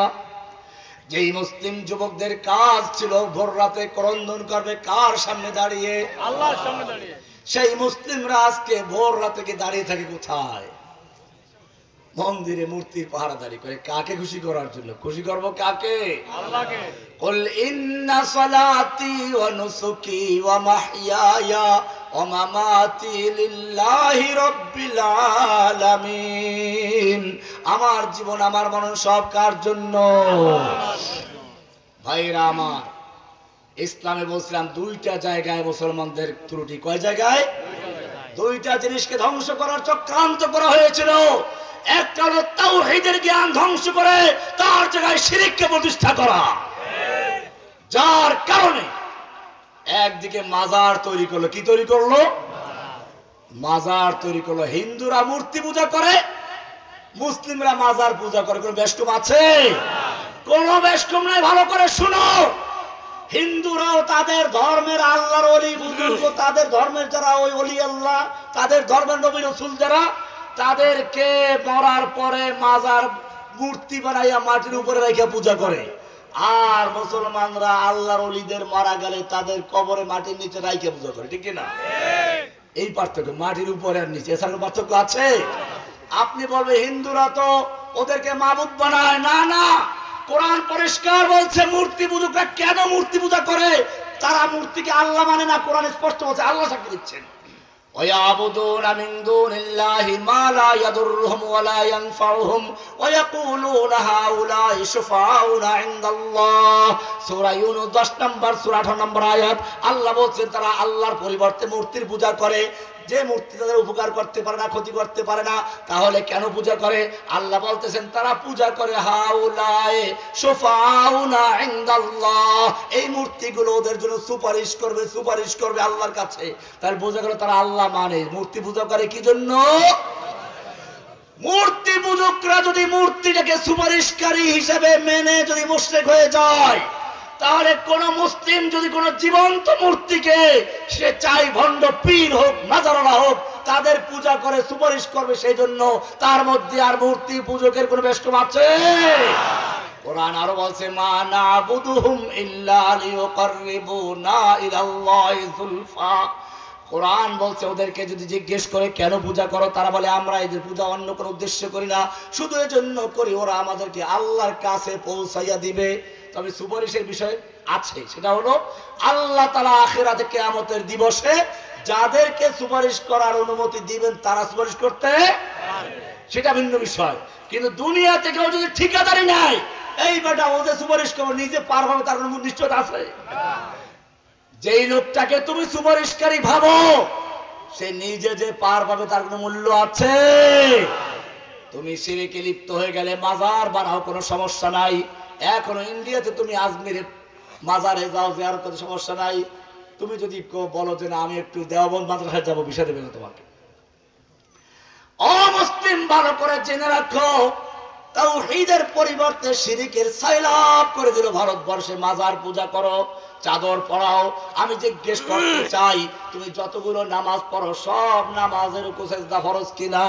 যেই মুসলিম যুবকদের কাজ ছিল ভোর রাতে ক্রন্দন করবে কার সামনে দাঁড়িয়ে? আল্লাহর সামনে দাঁড়িয়ে। সেই মুসলিমরা আজকে ভোর রাতে গিয়ে দাঁড়িয়ে থাকে কোথায়? মন্দিরে মূর্তির পাহারাদারি করে। কাকে খুশি করার জন্য? খুশি করবো কাকে? আল্লাহকে। কুল ইন্না সালাতি ওয়া নুসুকি ওয়া মাহইয়ায়া ওয়া মামাতি লিল্লাহি রাব্বিল আলামিন। আমার জীবন আমার মরণ সব কার জন্য? ভাইরা আমার, ইসলামে বলছিলাম দুইটা জায়গায় মুসলমানদের ত্রুটি। কয় জায়গায়? দুইটা জিনিসকে ধ্বংস করার চক্রান্ত করা হয়েছিল। একটা হলো তাওহীদের জ্ঞান ধ্বংস করে তার জায়গায় শিরককে প্রতিষ্ঠা করা, যার কারণে একদিকে মাজার তৈরি করলো। কি তৈরি করলো? মাজার তৈরি করলো। হিন্দুরা মূর্তি পূজা করে, মুসলিমরা মাজার পূজা করে। কোন বেশকম আছে? কোন বেশকম নাই। ভালো করে শুনো, হিন্দুরাও তাদের ধর্মের আল্লাহর ওলি বুজুর্গ, তাদের ধর্মের যারা ওই ওলি আল্লাহ, তাদের ধর্মের নবী রাসূল যারা, তাদেরকে মরার পরে মাজার মূর্তি বানাইয়া মাটির উপরে রেখে পূজা করে। আর মুসলমানরা আল্লাহর ওলিদের মারা গেলে তাদের কবরে মাটির নিচে রাইখে পূজা করে। ঠিক না? এই পার্থক্য, মাটির উপরে আর নিচে। এছাড়া পার্থক্য আছে? আপনি বলবে হিন্দুরা তো ওদেরকে মাবুদ বানায়। না না, কোরআন পরিষ্কার বলছে মূর্তি পূজকরা কেন মূর্তি পূজা করে। তারা মূর্তিকে আল্লাহ মানে না। কোরআন স্পষ্ট বলছে, আল্লাহ সাক্ষী দিচ্ছেন, ويعبدون من دون الله ما لا يضرهم ولا ينفعهم ويقولون هؤلاء شفعاؤنا عند الله। সূরা ইউনূস 10 নম্বর সূরা 18 নম্বর আয়াত। আল্লাহ বলছেন তারা আল্লাহর পরিবর্তে মূর্তির পূজা করে। যে মূর্তি তাদের উপকার করতে পারে না, ক্ষতি করতে পারে না, তাহলে কেন পূজা করে? আল্লাহ বলতেছেন তারা পূজা করে হাউলায়ে শুফাউনা ইনদাল্লাহ, এই মূর্তিগুলো ওদের জন্য সুপারিশ করবে, সুপারিশ করবে আল্লাহর কাছে। তার বোঝা গেল তারা আল্লাহ মানে। মূর্তি পূজা করে কি জন্য? মূর্তি পূজকরা যদি মূর্তিটাকে সুপারিশকারী হিসেবে মেনে যদি মুশরিক হয়ে যায়, তাহলে কোন মুসলিম যদি কোন জীবন্ত মূর্তিকে, সে চাই ভণ্ড পীর হোক মাজারওয়ালা হোক, তাদের পূজা করে সুপারিশ করবে, সেই জন্য তার মধ্যে আর মূর্তি পূজকের কোন বেশকম আছে? কোরআন আরো বলছে মা না'বুদুহুম ইল্লা লিয়ুকাররিবুনা ইলাল্লাহি যুলফা। কোরআন বলছে ওদেরকে যদি জিজ্ঞেস করে কেন পূজা করো, তারা বলে আমরা এদের পূজা অন্য কোনো উদ্দেশ্য করি না, শুধু এজন্য করি ওরা আমাদেরকে আল্লাহর কাছে পৌঁছাইয়া দিবে। তবে সুপারিশের বিষয় আছে, সেটা হলো আল্লাহ তাআলা আখিরাতে কিয়ামতের দিবসে যাদেরকে সুপারিশ করার অনুমতি দিবেন তারা সুপারিশ করতে পারবে, সেটা ভিন্ন বিষয়। কিন্তু দুনিয়াতে কেউ যদি ঠিকাদারি নাই, এই বেটা ওদের সুপারিশ করবে, নিজে পার হবে তার কোনো নিশ্চয়তা আছে? যেই লোকটাকে তুমি সুপারিশকারী ভাবো সে নিজে যে পার পাবে তার কোনো মূল্য আছে? তুমি শিরকে লিপ্ত হয়ে গেলে মাজার বানাও, কোনো সমস্যা নাই। এখনো ইন্ডিয়াতে তুমি আজমিরে মাজারে যাও, জিয়ারত করতে সমস্যা নাই। তুমি যদি বলো যে না আমি একটু দেওবন্দ মাদ্রাসায় যাবো, বিষয় দেবে না তোমাকে। অমুসলিম ভালো করে জেনে রাখো, তাওহীদের পরিবর্তে শিরকের সাইলাব করে দিল ভারতবর্ষে। মাজার পূজা করো, চাদর পড়াও। আমি জিজ্ঞেস করতে চাই, তুমি যতগুলো নামাজ পড়ো সব নামাজের রুকু সিজদা ফরজ কিনা?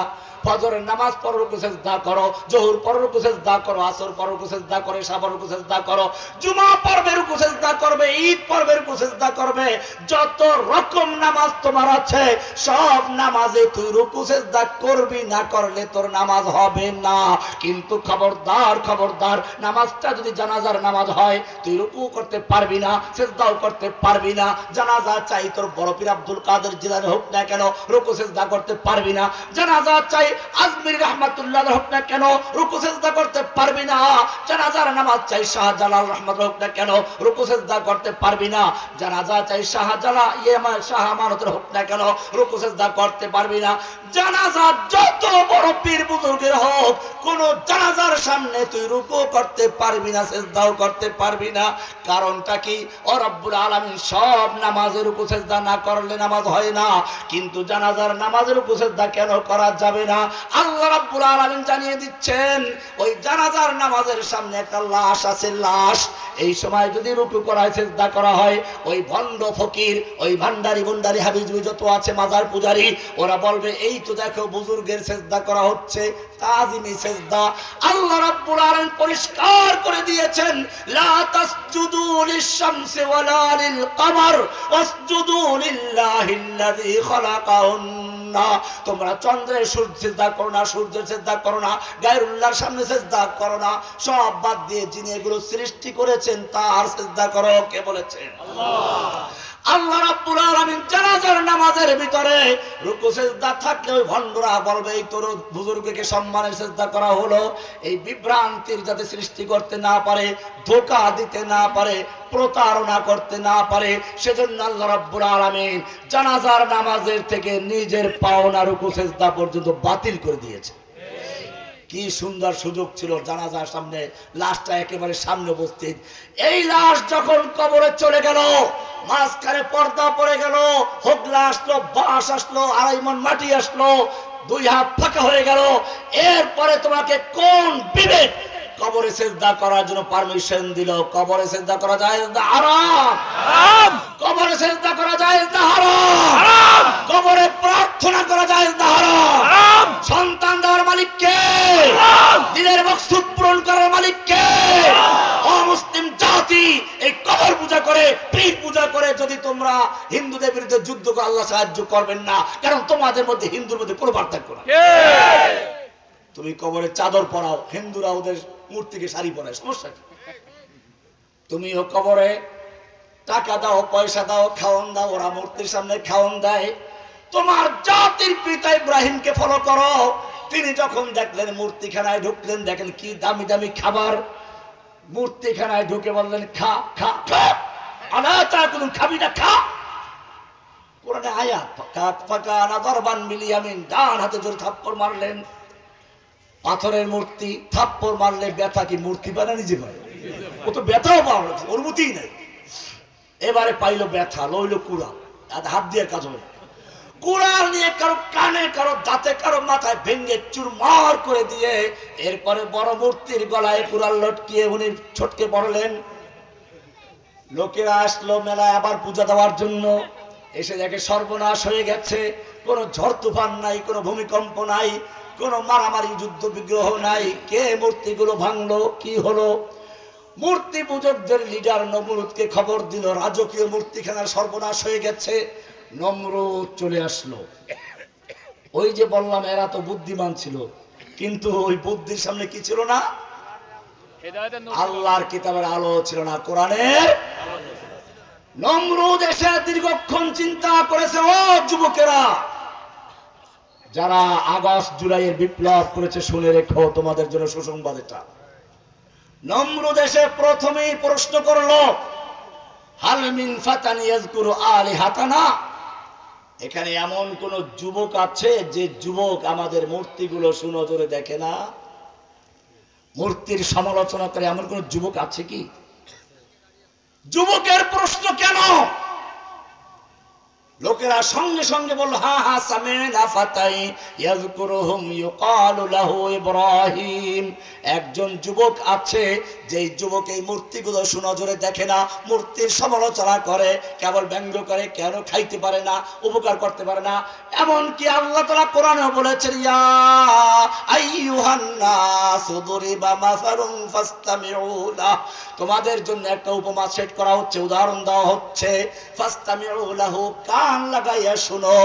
ফজরের নামাজ পড়ো রুকু সিজদা করো, যোহর পড়ো রুকু সিজদা করো, আসর পড়ো রুকু সিজদা করো, ইশা পড়ো রুকু সিজদা করো, জুমা পড়বে রুকু সিজদা করবে, ঈদ পড়বে রুকু সিজদা করবে। যত রকম নামাজ তোমার আছে সব নামাজে তুই রুকু সিজদা করবি, না করলে তোর নামাজ হবে না। কিন্তু খবরদার খবরদার, নামাজটা যদি জানাজার নামাজ হয় তুই রুকু করতে পারবি না, সিজদাও করতে পারবি না। জানাজা চাই তোর বড় পীর আব্দুল কাদের জিলানী হোক না কেন, রুকু সিজদা করতে পারবি না। জানাজা চাই আজমির রহমাতুল্লাহ হোক না কেন, রুকু সিজদা করতে পারবি না। জানাজার নামাজ চাই শাহজালাল রহমত হোক না কেন, রুকু সিজদা করতে পারবি না। জানাজা চাই শাহ আমানতের হোক না কেন, রুকু সিজদা করতে পারবি না। জানাজা যত বড় পীর বুজুর্গের হোক, কোন জানাজার সামনে তুই রুকু করতে পারবি না, সিজদাও করতে পারবি না। কারণটা কি? ও রব্বুল আলামিন সব নামাজের রুকু সিজদা না করলে নামাজ হয় না, কিন্তু জানাজার নামাজের রুকু সিজদা কেন করা যাবে না? আল্লাহ রাব্বুল আলামিন জানিয়ে দিচ্ছেন, ওই জানাজার নামাজের সামনে একটা লাশ আছে, লাশ এই সময় যদি রুকু করা হয়, সিজদা করা হয়, ওই ভণ্ড ফকির, ওই ভান্ডারি গুন্ডারি হাবিজবি যত আছে মাজার পূজারি, ওরা বলবে এই তো দেখো বুজুর্গের সিজদা করা হচ্ছে, তাজিমি সিজদা। আল্লাহ রাব্বুল আলামিন পরিষ্কার করে দিয়েছেন, লা তাসজুদু লিশ-শামসি ওয়ালা লিল-কমার ওয়াসজুদু লিল্লাহিল্লাযী খালাকাহুন্না। তোমরা চন্দ্রের সূর্যের সিজদা করো না, সূর্যের সিজদা করো না, গায়রুল্লাহর সামনে সিজদা করো না, সব বাদ দিয়ে যিনি এগুলো সৃষ্টি করেছেন তার সিজদা করো। কে বলেছেন? আল্লাহ। আল্লাহ রাব্বুল আলামিন জানাজার নামাজের ভিতরে রুকু সিজদা থাকলে ওই ভণ্ডরা বলবে এই তোর বুজুর্গকে সম্মানের সিজদা করা হলো। এই বিভ্রান্তির যাতে সৃষ্টি করতে না পারে, ধোঁকা দিতে না পারে, প্রতারণা করতে না পারে, সেজন্য আল্লাহ রাব্বুল আলামিন জানাজার নামাজের থেকে নিজের পাওনা রুকু সিজদা পর্যন্ত বাতিল করে দিয়েছে। কি সুন্দর সুযোগ ছিল, জানাজার সামনে লাশটা একেবারে সামনে উপস্থিত। এই লাশ যখন কবরে চলে গেল, মাঝখানে পর্দা পড়ে গেল, হোগলা আসলো, বাঁশ আসলো, 2.5 মণ মাটি আসলো, 2 হাত ফাঁকা হয়ে গেল। এরপরে তোমাকে কোন বিবেক কবরে সিজদা করার জন্য পারমিশন দিল? কবরে সিজদা করা জায়েজ না হারাম? হারাম। কবরে সিজদা করা জায়েজ না হারাম? হারাম। কবরে প্রার্থনা করা জায়েজ না হারাম? হারাম। সন্তান দেওয়ার মালিক কে? হারাম। দিনের মকসুদ পূরণ করার মালিক কে? অমুসলিম জাতি এই কবর পূজা করে, পীর পূজা করে যদি তোমরা হিন্দুদের বিরুদ্ধে যুদ্ধ করে, আল্লাহ সাহায্য করবেন না, কারণ তোমাদের মধ্যে হিন্দুর মধ্যে কোনো পার্থক্য না। তুমি কবরে চাদর পরাও, হিন্দুরা ওদের মূর্তিকে শাড়ি পরায়, সমস্যা কি? তুমিও কবরে টাকা দাও, পয়সা দাও, খাওয়ান দাও, ওরা মূর্তির সামনে খাওয়ান দেয়। তোমার জাতির পিতা ইব্রাহিমকে ফলো করো। তিনি যখন দেখলেন মূর্তিখানায় ঢুকলেন, দেখেন কি দামি দামি খাবার, মূর্তিখানায় ঢুকে বললেন খা খা খা, আনা তা কোনো খাবি না, খা। কোরআনে আয়াত, ফাকা না দরবান মিলিয়ামিন, ডান হাতে জোরে থাপ্পড় মারলেন। পাথরের মূর্তি, থাপ্পড় মারলে ব্যথা কি মূর্তি পায় না নিজে পায়? ও তো ব্যথাও পাওয়া না, অনুমতিই নাই। এবারে পাইল ব্যথা, লইল কুড়া, হাত দিয়ে কাজ হলো। কুড়াল নিয়ে কারো কানে, কারো দাঁতে, কারো মাথায় ভেঙ্গে চুরমার করে দিয়ে এরপরে বড় মূর্তির গলায় কুড়াল লটকিয়ে উনি ছটকে পড়লেন। লোকেরা আসলো মেলায় আবার পূজা দেওয়ার জন্য, এসে দেখে সর্বনাশ হয়ে গেছে। কোনো ঝড় তুফান নাই, কোনো ভূমিকম্প নাই, কোনো মারামারি যুদ্ধ বিগ্রহ নাই। কে মূর্তিগুলো ভাঙলো? কি হলো? মূর্তি পূজকদের লিডার নমরুদকে খবর দিল রাজকীয় মূর্তিখানার সর্বনাশ হয়ে গেছে। নমরুদ চলে আসলো। ওই যে বললাম এরা তো বুদ্ধিমান ছিল, কিন্তু ওই বুদ্ধির সামনে কি ছিল না? আল্লাহর কিতাবের আলো ছিল না, কোরআনের। নমরুদ এসে দীর্ঘক্ষণ চিন্তা করেছে, ও যুবকেরা যারা আগস্ট জুলাইয়ের বিপ্লব করেছে শুনে রেখো, তোমাদের জন্য সুসংবাদ এটা। নমরুদ এসে প্রথমেই প্রশ্ন করলো, হাল মিন ফাতান ইয়াযকুরু আলিহাতানা, এখানে এমন কোন যুবক আছে যে যুবক আমাদের মূর্তিগুলো সুনজরে দেখে না, মূর্তির সমালোচনা করে এমন কোন যুবক আছে কি? যুবকের প্রশ্ন কেন? লোকেরা সঙ্গে সঙ্গে বলল, হা হা সামিনা ফাতাই ইয়াযকুরুহুম ইউকালু লাহু ইব্রাহিম, একজন যুবক আছে যে যুবক এই মূর্তিগুলো সুনজরে দেখে না, মূর্তির সমালোচনা করে, কেবল ব্যঙ্গ করে, কেন খাইতে পারে না, উপকার করতে পারে না। এমনকি আল্লাহ তাআলা কোরআনে বলেছেন, ইয়া আইয়ুহান নাস দুরিবা মাসালুন ফাসতামিউ লাহু, তোমাদের জন্য একটা উপমা সেট করা হচ্ছে, উদাহরণ দেওয়া হচ্ছে, ফাসতামিউ লাহু, কান লাগাইয়া শুনো,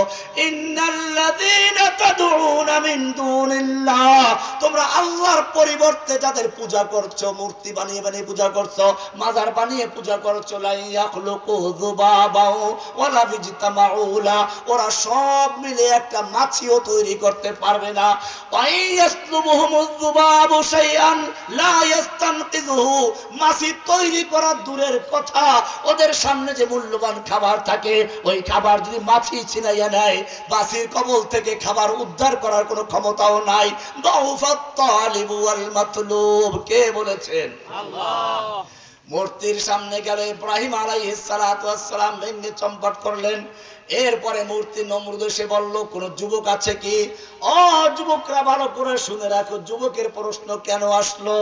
ইন্নাল্লাযীনা তাদউনা মিন দুনিল্লাহ, তোমরা আল্লাহর পরিবর্তে যাদের পূজা করছো, মূর্তি বানিয়ে বানিয়ে পূজা করছো, মাজার বানিয়ে পূজা করছো, লা ইয়াখলুকু যুবাবাও ওয়ালা বিজতামাউ লা, ওরা সব মিলে একটা মাছিও তৈরি করতে পারবে না। ওয়া ইয়াসলুবুহুমুয যুবাবু শাইআন লা ইস্তানকিযুহু, মাছি তৈরি করা দূরের কথা, ওদের সামনে যে মূল্যবান খাবার থাকে, ওই খাবার যদি মাছি ছিনাইয়া নেয়, মাছির কবল থেকে খাবার উদ্ধার করার কোনো ক্ষমতাও নাই। দাউফাত তালিবু ওয়াল মাতলুব, কে বলেছেন? আল্লাহ। মূর্তির সামনে গেলে ইব্রাহিম আলাইহিস সালাতু ওয়াস সালাম ভেঙে চম্পট করলেন। এরপরে মূর্তি নমরুদ এসে বলল, কোন যুবক আছে কি? ও যুবকরা ভালো করে শুনে রাখো, যুবকের প্রশ্ন কেন আসলো?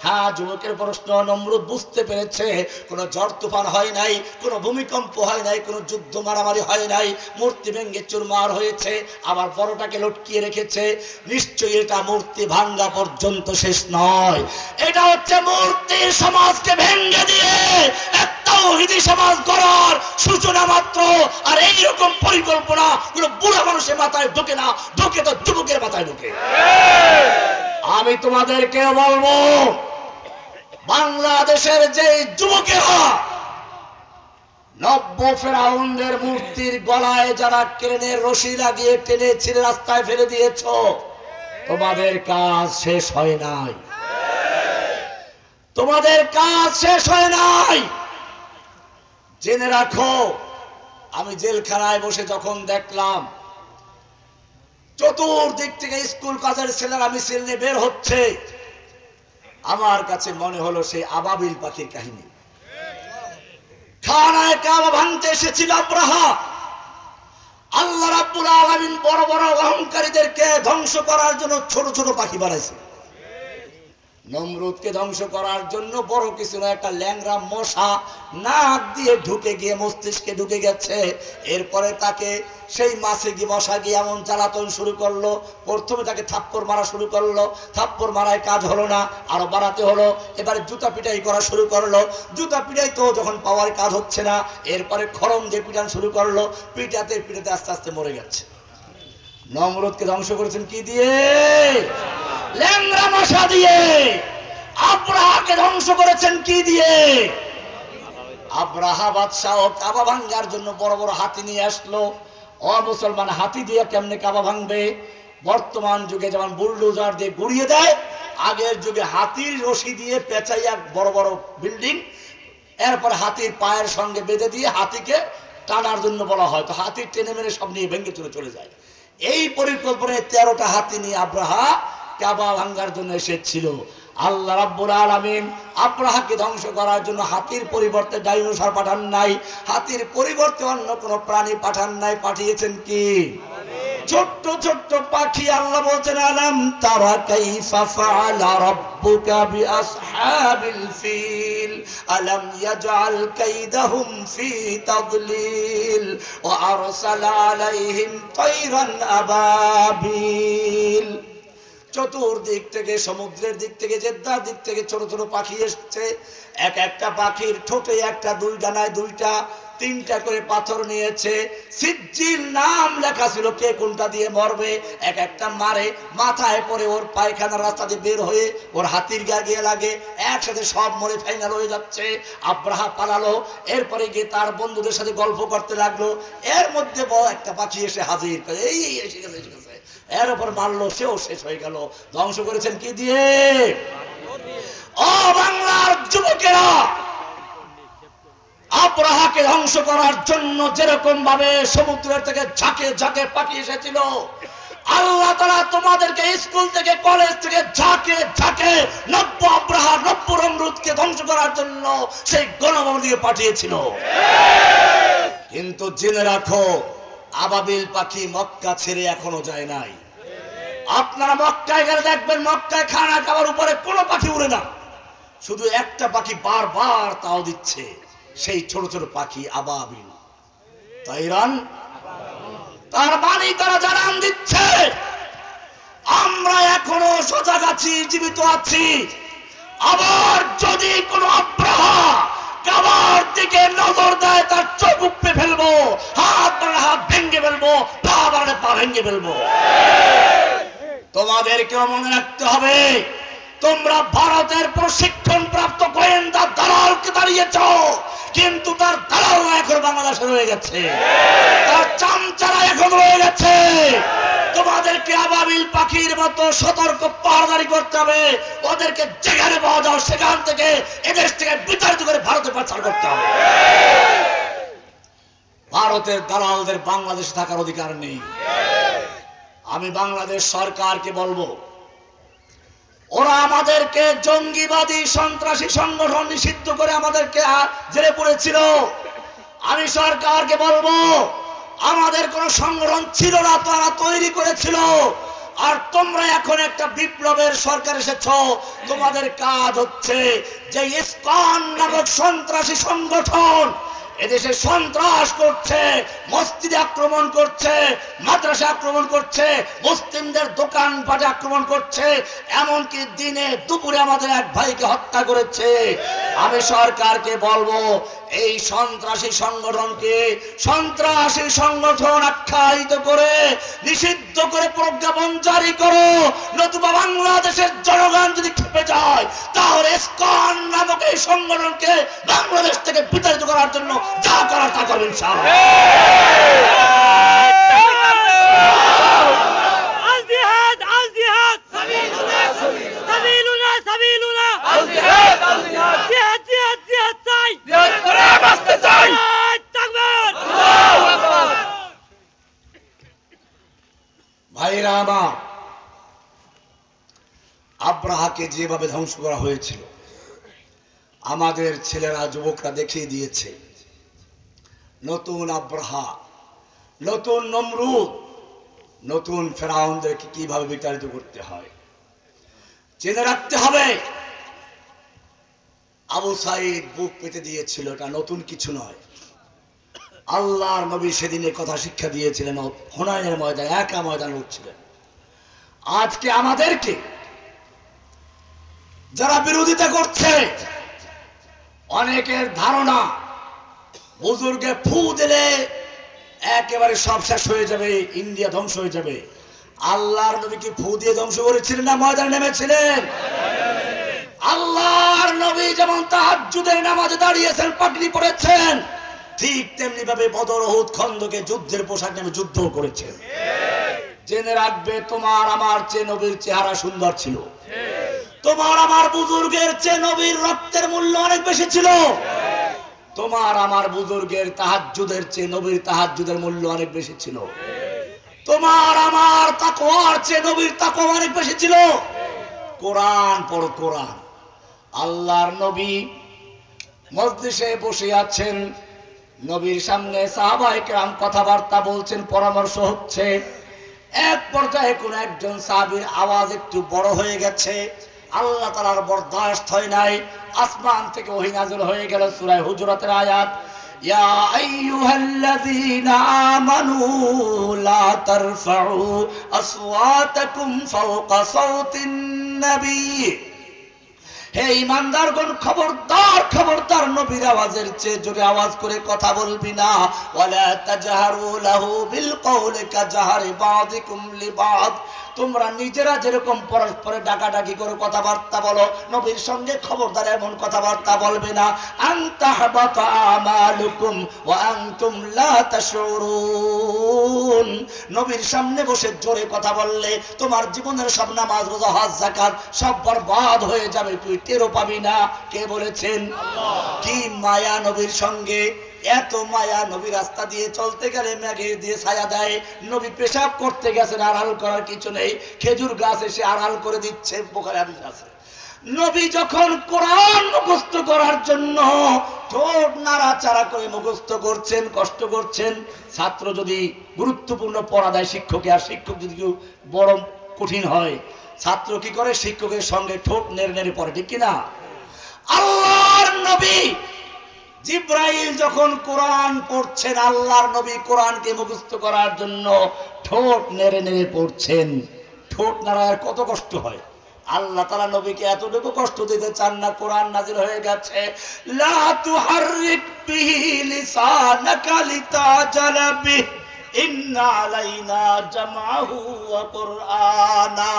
হ্যাঁ, যুবকের প্রশ্ন নমরুদ বুঝতে পেরেছে, কোন ঝড় তুফান হয় নাই, কোন ভূমিকম্প হয় নাই, কোন যুদ্ধ মারামারি হয় নাই, মূর্তি ভেঙে চুরমার হয়েছে, আবার বড়টাকে লটকিয়ে রেখেছে। নিশ্চয়ই এটা মূর্তি ভাঙ্গা পর্যন্ত শেষ নয়, এটা হচ্ছে মূর্তির সমাজকে ভেঙে দিয়ে একটা তাওহীদি সমাজ গড়ার সূচনা মাত্র। আর এইরকম পরিকল্পনা কোন বুড়া মানুষের মাথায় ঢোকে না, ঢোকে তো যুবকের মাথায় ঢোকে। আমি তোমাদেরকে বলবো, বাংলাদেশের যে যুবকেরা নব্য ফেরাউনদের মূর্তির গলায় যারা ক্রেনের রশি লাগিয়ে টেনে ছিঁড়ে রাস্তায় ফেলে দিয়েছ, তোমাদের কাজ শেষ হয় নাই, তোমাদের কাজ শেষ হয় নাই। জেনে রাখো, আমি জেলখানায় বসে যখন দেখলাম চতুর্দিক থেকে স্কুল কলেজের ছেলেরা মিছিল নিয়ে বের হচ্ছে, আমার কাছে মনে হলো সেই আবাবিল পাখির কাহিনী। খানায় কাবা ভাঙতে এসেছিল আব্রাহা। আল্লাহ রাব্বুল আলামিন বড় বড় অহংকারীদেরকে ধ্বংস করার জন্য ছোট ছোট পাখি বানাইছে। নমরুদকে ধ্বংস করার জন্য বড় কিছু না, একটা ল্যাংড়া মশা নাক দিয়ে ঢুকে গিয়ে মস্তিষ্কে ঢুকে গেছে। এরপরে তাকে সেই মাছে গিয়ে মশা গিয়ে এমন জ্বালাতন শুরু করলো, প্রথমে তাকে থাপ্পড় মারা শুরু করলো, থাপ্পড় মারায় কাজ হলো না, আরো বাড়াতে হলো। এবারে জুতা পিটাই করা শুরু করলো, জুতা পিটাই তো যখন পাওয়ার কাজ হচ্ছে না, এরপরে খড়ম দিয়ে পিটান শুরু করলো, পিটাতে পিটাতে আস্তে আস্তে মরে গেছে। নমরুদকে ধ্বংস করেছেন কি দিয়ে? ল্যাংড়া মশা দিয়ে। আব্রাহাকে ধ্বংস করেছেন কি দিয়ে? আব্রাহা বাদশাহ কাবা ভাঙ্গার জন্য বড় বড় হাতি নিয়ে আসলো। ও মুসলমান, হাতি দিয়ে কেমনে কাবা ভাঙবে? বর্তমান যুগে যেমন বুলডোজার দিয়ে গুড়িয়ে দেয়, আগের যুগে হাতির রশি দিয়ে পেঁচাইয়া বড় বড় বিল্ডিং, এরপর হাতির পায়ের সঙ্গে বেঁধে দিয়ে হাতিকে টানার জন্য বলা হয়, তো হাতির টেনে মেরে সব নিয়ে ভেঙে চলে যায়। এই পরিকল্পনায় 13টা হাতি নিয়ে আব্রাহা কাবা ভাঙ্গার জন্য এসেছিল। আল্লাহ রাব্বুল আলামিন আব্রাহাকে ধ্বংস করার জন্য হাতির পরিবর্তে ডাইনোসর পাঠান নাই, হাতির পরিবর্তে অন্য কোন প্রাণী পাঠান নাই, পাঠিয়েছেন কি? ছোট্ট ছোট্ট পাখি। আল্লাহ বলছেন, আলাম তারা কাইফা ফাআলা রাব্বুকা বিআসহাবিল ফিল আলাম ইয়াজআল কাইদাহুম ফি তাদলিল ওয়া আরসালা আলাইহিম তায়রান আবাবিল। চতুর্দিক থেকে, সমুদ্রের দিক থেকে, জেদ্দার দিক থেকে ছোট ছোট পাখি এসছে। এক একটা পাখির ঠোঁটে একটা, দুই ডানায় দুইটা, তিনটা করে পাথর নিয়েছে। সিজ্জিল নাম লেখা ছিল, কে কোনটা দিয়ে মরবে। এক একটা মারে, মাথায় পরে ওর পায়খানার রাস্তা দিয়ে বের হয়ে ওর হাতির গা গিয়ে লাগে, একসাথে সব মরে ফাইনাল হয়ে যাচ্ছে। আব্রাহা পালালো, এরপরে গিয়ে তার বন্ধুদের সাথে গল্প করতে লাগলো। এর মধ্যে বড় একটা পাখি এসে হাজির করে, এই এসে গেছে এসে গেছে, এর উপর মারলো, সেও শেষ হয়ে গেল। ধ্বংস করেছেন কি দিয়ে? ও বাংলার যুবকেরা, আব্রাহাকে ধ্বংস করার জন্য যেরকম ভাবে সমুদ্রের থেকে ঝাঁকে ঝাঁকে পাখি এসেছিল, আল্লাহ তাআলা তোমাদেরকে স্কুল থেকে, কলেজ থেকে ঝাঁকে ঝাঁকে নব্য আব্রাহা, নব্য নমরুদকে ধ্বংস করার জন্য সেই গণভবন দিয়ে পাঠিয়েছিল। কিন্তু জেনে রাখো, আবাবিল পাখি মক্কা ছেড়ে এখনো যায় নাই। আপনারা মক্কায় গেলে দেখবেন, মক্কায় খানা খাবার উপরে কোনো পাখি উড়ে না, শুধু একটা পাখি বারবার তাও দিচ্ছে, সেই ছোট ছোট পাখি আবাবিল তাইরান। তার মানে তারা জানান দিচ্ছে, আমরা এখনো সজাগ আছি, জীবিত আছি। আবার যদি কোনো আব্রাহা কাবার দিকে নজর দেয়, তার চোখ উপড়ে ফেলবো, হাত বাড়ালে হাত ভেঙে ফেলবো, পা বাড়ালে পা ভেঙে ফেলবো। তোমাদেরকেও মনে রাখতে হবে, তোমরা ভারতের প্রশিক্ষণ প্রাপ্ত গোয়েন্দা দালালকে দাঁড়িয়েছ, কিন্তু তার দালালরা এখন বাংলাদেশে রয়ে গেছে, তার চামচারা এখন রয়ে গেছে। তোমাদেরকে আবাবিল পাখির মতো সতর্ক পাহারাদারি করতে হবে। ওদেরকে যেখানে পাওয়া যাও সেখান থেকে, এদেশ থেকে বিতাড়িত করে ভারতে পাচার করতে হবে। ভারতের দালালদের বাংলাদেশে থাকার অধিকার নেই। আমি বাংলাদেশ সরকারকে বলবো, ওরা আমাদেরকে জঙ্গিবাদী সন্ত্রাসী সংগঠন নিষিদ্ধ করে আমাদেরকে জেলে পড়েছিল। আমি সরকারকে বলবো, আমাদের কোন সংগঠন ছিল না, তারা তৈরি করেছিল। আর তোমরা এখন একটা বিপ্লবের সরকার এসেছ, তোমাদের কাজ হচ্ছে যে ইসকন নামক সন্ত্রাসী সংগঠন এদেশে সন্ত্রাস করছে, মসজিদে আক্রমণ করছে, মাদ্রাসা আক্রমণ করছে, মুসলিমদের দোকানপাটে আক্রমণ করছে, এমনকি দিনে দুপুরে আমাদের এক ভাইকে হত্যা করেছে। আমি সরকারকে বলবো, এই সন্ত্রাসী সংগঠনকে সন্ত্রাসী সংগঠন আখ্যায়িত করে নিষিদ্ধ করে প্রজ্ঞাপন জারি করো, নতুবা বাংলাদেশের জনগণ যদি খেপে যায়, তাহলে ইসকন নামক এই সংগঠনকে বাংলাদেশ থেকে বিতাড়িত করার জন্য যা করার তা করবেন ইনশাআল্লাহ। ভাইরা আমার, আব্রাহাকে যেভাবে ধ্বংস করা হয়েছিল, আমাদের ছেলেরা, যুবকরা দেখিয়ে দিয়েছে, নতুন আব্রাহা, নতুন নমরুদ, নতুন ফেরাউনদেরকে কিভাবে বিতাড়িত করতে হয়। জেনে রাখতে হবে, আবু সাইদ বুক পেতে দিয়েছিল, এটা নতুন কিছু নয়। আল্লাহর নবী সেদিনে কথা শিক্ষা দিয়েছিলেন, হুনাইনের ময়দানে, একা ময়দানে উঠছিলেন। আজকে আমাদেরকে যারা বিরোধিতা করছে, অনেকের ধারণা বুজুর্গে ফু দিলে একেবারে সব শেষ হয়ে যাবে, ইন্ডিয়া ধ্বংস হয়ে যাবে। আল্লাহর নবী কি ফু দিয়ে ধ্বংস করেছিলেন না ময়দানে নেমেছিলেন? আল্লাহর নবী যেমন তাহাজ্জুদের নামাজে দাঁড়িয়েছেন, পাগড়ি পরেছেন, ঠিক তেমনি ভাবে বদর, উহুদ, খন্দকে যুদ্ধের পোশাক নেমে যুদ্ধ করেছেন। জেনে রাখবে, তোমার আমার চেয়ে নবীর চেহারা সুন্দর ছিল, তোমার আমার বুজুর্গের চেয়ে নবীর রক্তের মূল্য অনেক বেশি ছিল, তোমার আমার বুজুর্গের তাহাজ্জুদের চেয়ে নবীর তাহাজ্জুদের মূল্য অনেক বেশি ছিল, তোমার আমার তাকওয়ার চেয়ে নবীর তাকওয়া অনেক বেশি ছিল। কোরআন পড়ো, কোরআন। আল্লাহর নবী মজলিসে বসে আছেন, নবীর সামনে সাহাবায়ে কেরাম কথাবার্তা বলছেন, পরামর্শ হচ্ছে। এক পর্যায়ে কোন একজন সাহাবীর আওয়াজ একটু বড় হয়ে গেছে, আল্লাহ তাআলার বরদাশত হয় নাই, আসমান থেকে ওহী নাযিল হয়ে গেল, সূরা হুজুরাতের আয়াত, ইয়া আইয়ুহাল্লাযীনা আইয়ুহাল্লাযীনা আমানু লা তারফাউ আসওয়াতাকুম ফাওকা সাওতিন নবী। হে ঈমানদারগণ, খবরদার খবরদার, নবীর আওয়াজের চেয়ে জোরে আওয়াজ করে কথা বলবি না। ওয়ালা তাজহারু লাহু বিল কওলি কাজহারি বাযিকুম লিবাদ। তোমরা নিজেরা যেরকম পরস্পরে ডাকাডাকি করে কথাবার্তা বলো, নবীর সঙ্গে খবরদার এমন কথাবার্তা বলবে না। আন তাহবাতা আমালুকুম ওয়া আনতুম লা তাশউরুন। নবীর সামনে বসে জোরে কথা বললে তোমার জীবনের সব নামাজ, রোজা, হজ, যাকাত সব বরবাদ হয়ে যাবে, তুই টেরও পাবি না। কে বলেছেন? কি মায়া নবীর সঙ্গে, এত মায়া। নবী রাস্তা দিয়ে চলতে গেলে মেঘে দিয়ে ছায়া দেয়। নবী পেশাব করতে গেছেন, আড়াল করার কিছু নেই, খেজুর গাছ এসে আড়াল করে দিচ্ছে, বুখারী হাদিস আছে। নবী যখন কোরআন মুখস্থ করার জন্য ঠোঁট নাড়াচাড়া করে মুখস্থ করছেন, কষ্ট করছেন। ছাত্র যদি গুরুত্বপূর্ণ পড়া দেয় শিক্ষকে, আর শিক্ষক যদি কেউ বড় কঠিন হয়, ছাত্র কি করে? শিক্ষকের সঙ্গে ঠোঁট নেড়ে নেড়ে পড়ে, ঠিক কিনা? আল্লাহর নবী জিব্রাইল যখন কোরআন পড়ছেন, আল্লাহর নবী কোরআনকে মুখস্থ করার জন্য ঠোঁট নেড়ে নেড়ে পড়ছেন। ঠোঁট নাড়ার কত কষ্ট হয়। আল্লাহ তাআলা নবীকে এতটুকু কষ্ট দিতে চান না। কোরআন নাযিল হয়ে গেছে, লা তুহাররিক বিহি লিসানাকা লিতাজালা বিহি ইন্না আলাইনা জামাহু ওয়া কুরআনা।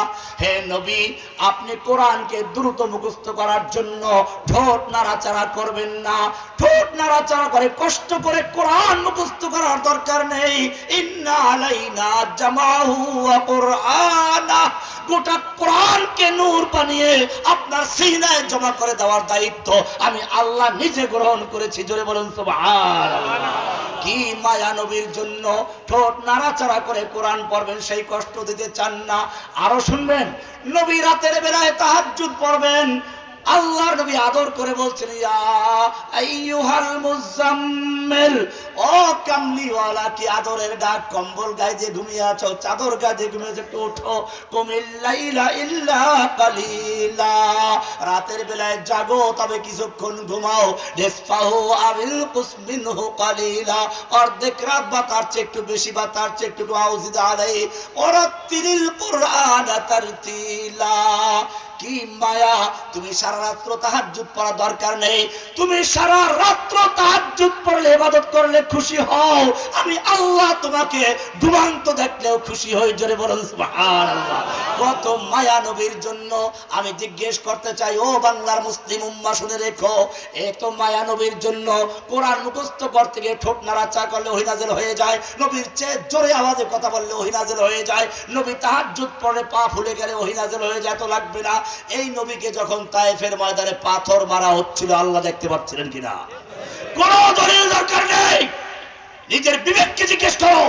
হে নবী, আপনি কোরআনকে দ্রুত মুখস্থ করার জন্য ঠোঁট নাড়াচাড়া করবেন না। ঠোঁট নাড়াচাড়া করে কষ্ট করে কোরআন মুখস্থ করার দরকার নেই। ইন্না আলাইনা জামাহু ওয়া কুরআনা। গোটা কোরআনকে নূর বানিয়ে আপনার সিনায় জমা করে দেওয়ার দায়িত্ব আমি আল্লাহ নিজে গ্রহণ করেছি। জোরে বলুন সুবহানাল্লাহ। কি মায়া নবীর জন্য। ঠোঁট নাড়াচাড়া করে কোরআন পড়বেন, সেই কষ্ট দিতে চান না। আরো শুনবেন, নবী রাতের বেলায় তাহাজ্জুদ পড়বেন। আল্লাহর নবী আদর করে বলছেন, ইয়া আইয়ুহাল মুজাম্মিল, ও কামলিওয়ালা, কি আদরের ডাক। কম্বল গায়ে যে ঘুমিয়ে আছো, চাদর গায়ে যে ঘুমিয়ে আছো, একটু ওঠো। কুমিল লাইলা ইল্লা কালিলা, রাতের বেলায় জাগো, তবে কিছুক্ষণ ঘুমাও। নিসফাহু আবিল কুসমিনহু কালিলা, অর্ধেক রাত বা তার চেয়ে একটু বেশি, বা তার চেয়ে একটু আউযিদ আলাইহি ওয়ারাত্তিলিল কুরআন তারতিলা। কি মায়া। তুমি সারা রাত্র তাহাজ্জুদ পড়া দরকার নেই। তুমি সারা রাত্র তাহাজ্জুদ পড়লে, ইবাদত করলে খুশি হও। আমি আল্লাহ তোমাকে ঘুমান্ত দেখলেও খুশি হই। জোরে বলুন সুবহানাল্লাহ। কত মায়া নবীর জন্য। আমি জিজ্ঞেস করতে চাই, ও বাংলার মুসলিম উম্মাহ, শুনে রেখো, এত মায়া নবীর জন্য। কোরআন মুখস্থ করতে গিয়ে ঠোঁট নাড়াচাড়া করলে ওহী নাযিল হয়ে যায়। নবীর চেয়ে জোরে আওয়াজে কথা বললে ওহী নাযিল হয়ে যায়। নবী তাহাজ্জুদ পড়ে পা ফুলে গেলে ওহী নাযিল হয়ে যায়। তো লাগবে না। এই নবীকে যখন তায়েফের ময়দানে পাথর মারা হচ্ছিল, আল্লাহ দেখতে পাচ্ছিলেন কিনা? কোন দলিল দরকার নেই। নিজের বিবেককে জিজ্ঞেস করো,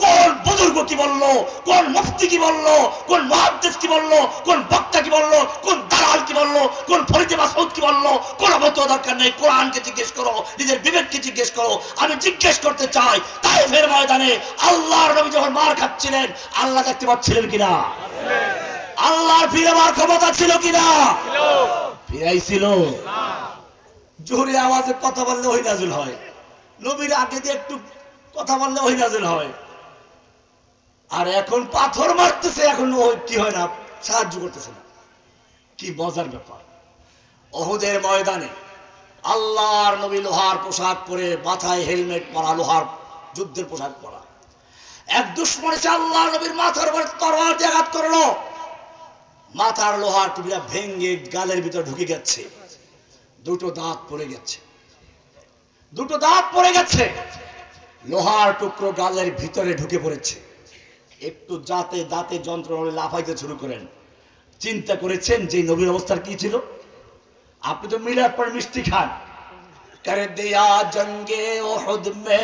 কোন বুজুর্গ কি বললো, কোন মুফতি কি বললো, কোন মুহাদ্দিস কি বললো, কোন বক্তা কি বললো, কোন দালাল কি বললো, কোন ফরিদে মাসউদ কি বললো, কোন ফতোয়া দরকার নেই। কোরআনকে জিজ্ঞেস করো, নিজের বিবেককে জিজ্ঞেস করো। আমি জিজ্ঞেস করতে চাই, তায়েফের ময়দানে আল্লাহর নবী যখন মার খাচ্ছিলেন, আল্লাহ দেখতে পাচ্ছিলেন কিনা? আল্লাহর ফিরাবার ক্ষমতা ছিল কিনা? ফিরাইছিল। জোরে আওয়াজে কথা বললে ওহী নাযিল হয়। নবীর আগে দিয়ে একটু কথা বললে ওহী নাযিল হয়। আর এখন পাথর মারতেছে, এখন ওই কি হয় না, সাহায্য করতেছে না। কি মজার ব্যাপার। উহুদের ময়দানে আল্লাহর নবী লোহার পোশাক পরে, মাথায় হেলমেট পরা, লোহার যুদ্ধের পোশাক পরা। এক দুশমন এসে আল্লাহর নবীর মাথার উপর তরবারি দিয়ে আঘাত করলো। মাথার লোহার টুপিটা ভেঙে গালের ভিতরে ঢুকে গেছে। দুটো দাঁত পড়ে গেছে, দুটো দাঁত পড়ে গেছে। লোহার টুকরো গালের ভিতরে ঢুকে পড়েছে। একটু যাতে দাঁতে যন্ত্রণা হলে লাফাইতে শুরু করেন। চিন্তা করেছেন যে নবীর অবস্থার কি ছিল? আপনি তো মিলাদ পর মিষ্টি খান। করে দেয়া জঙ্গে উহুদ মে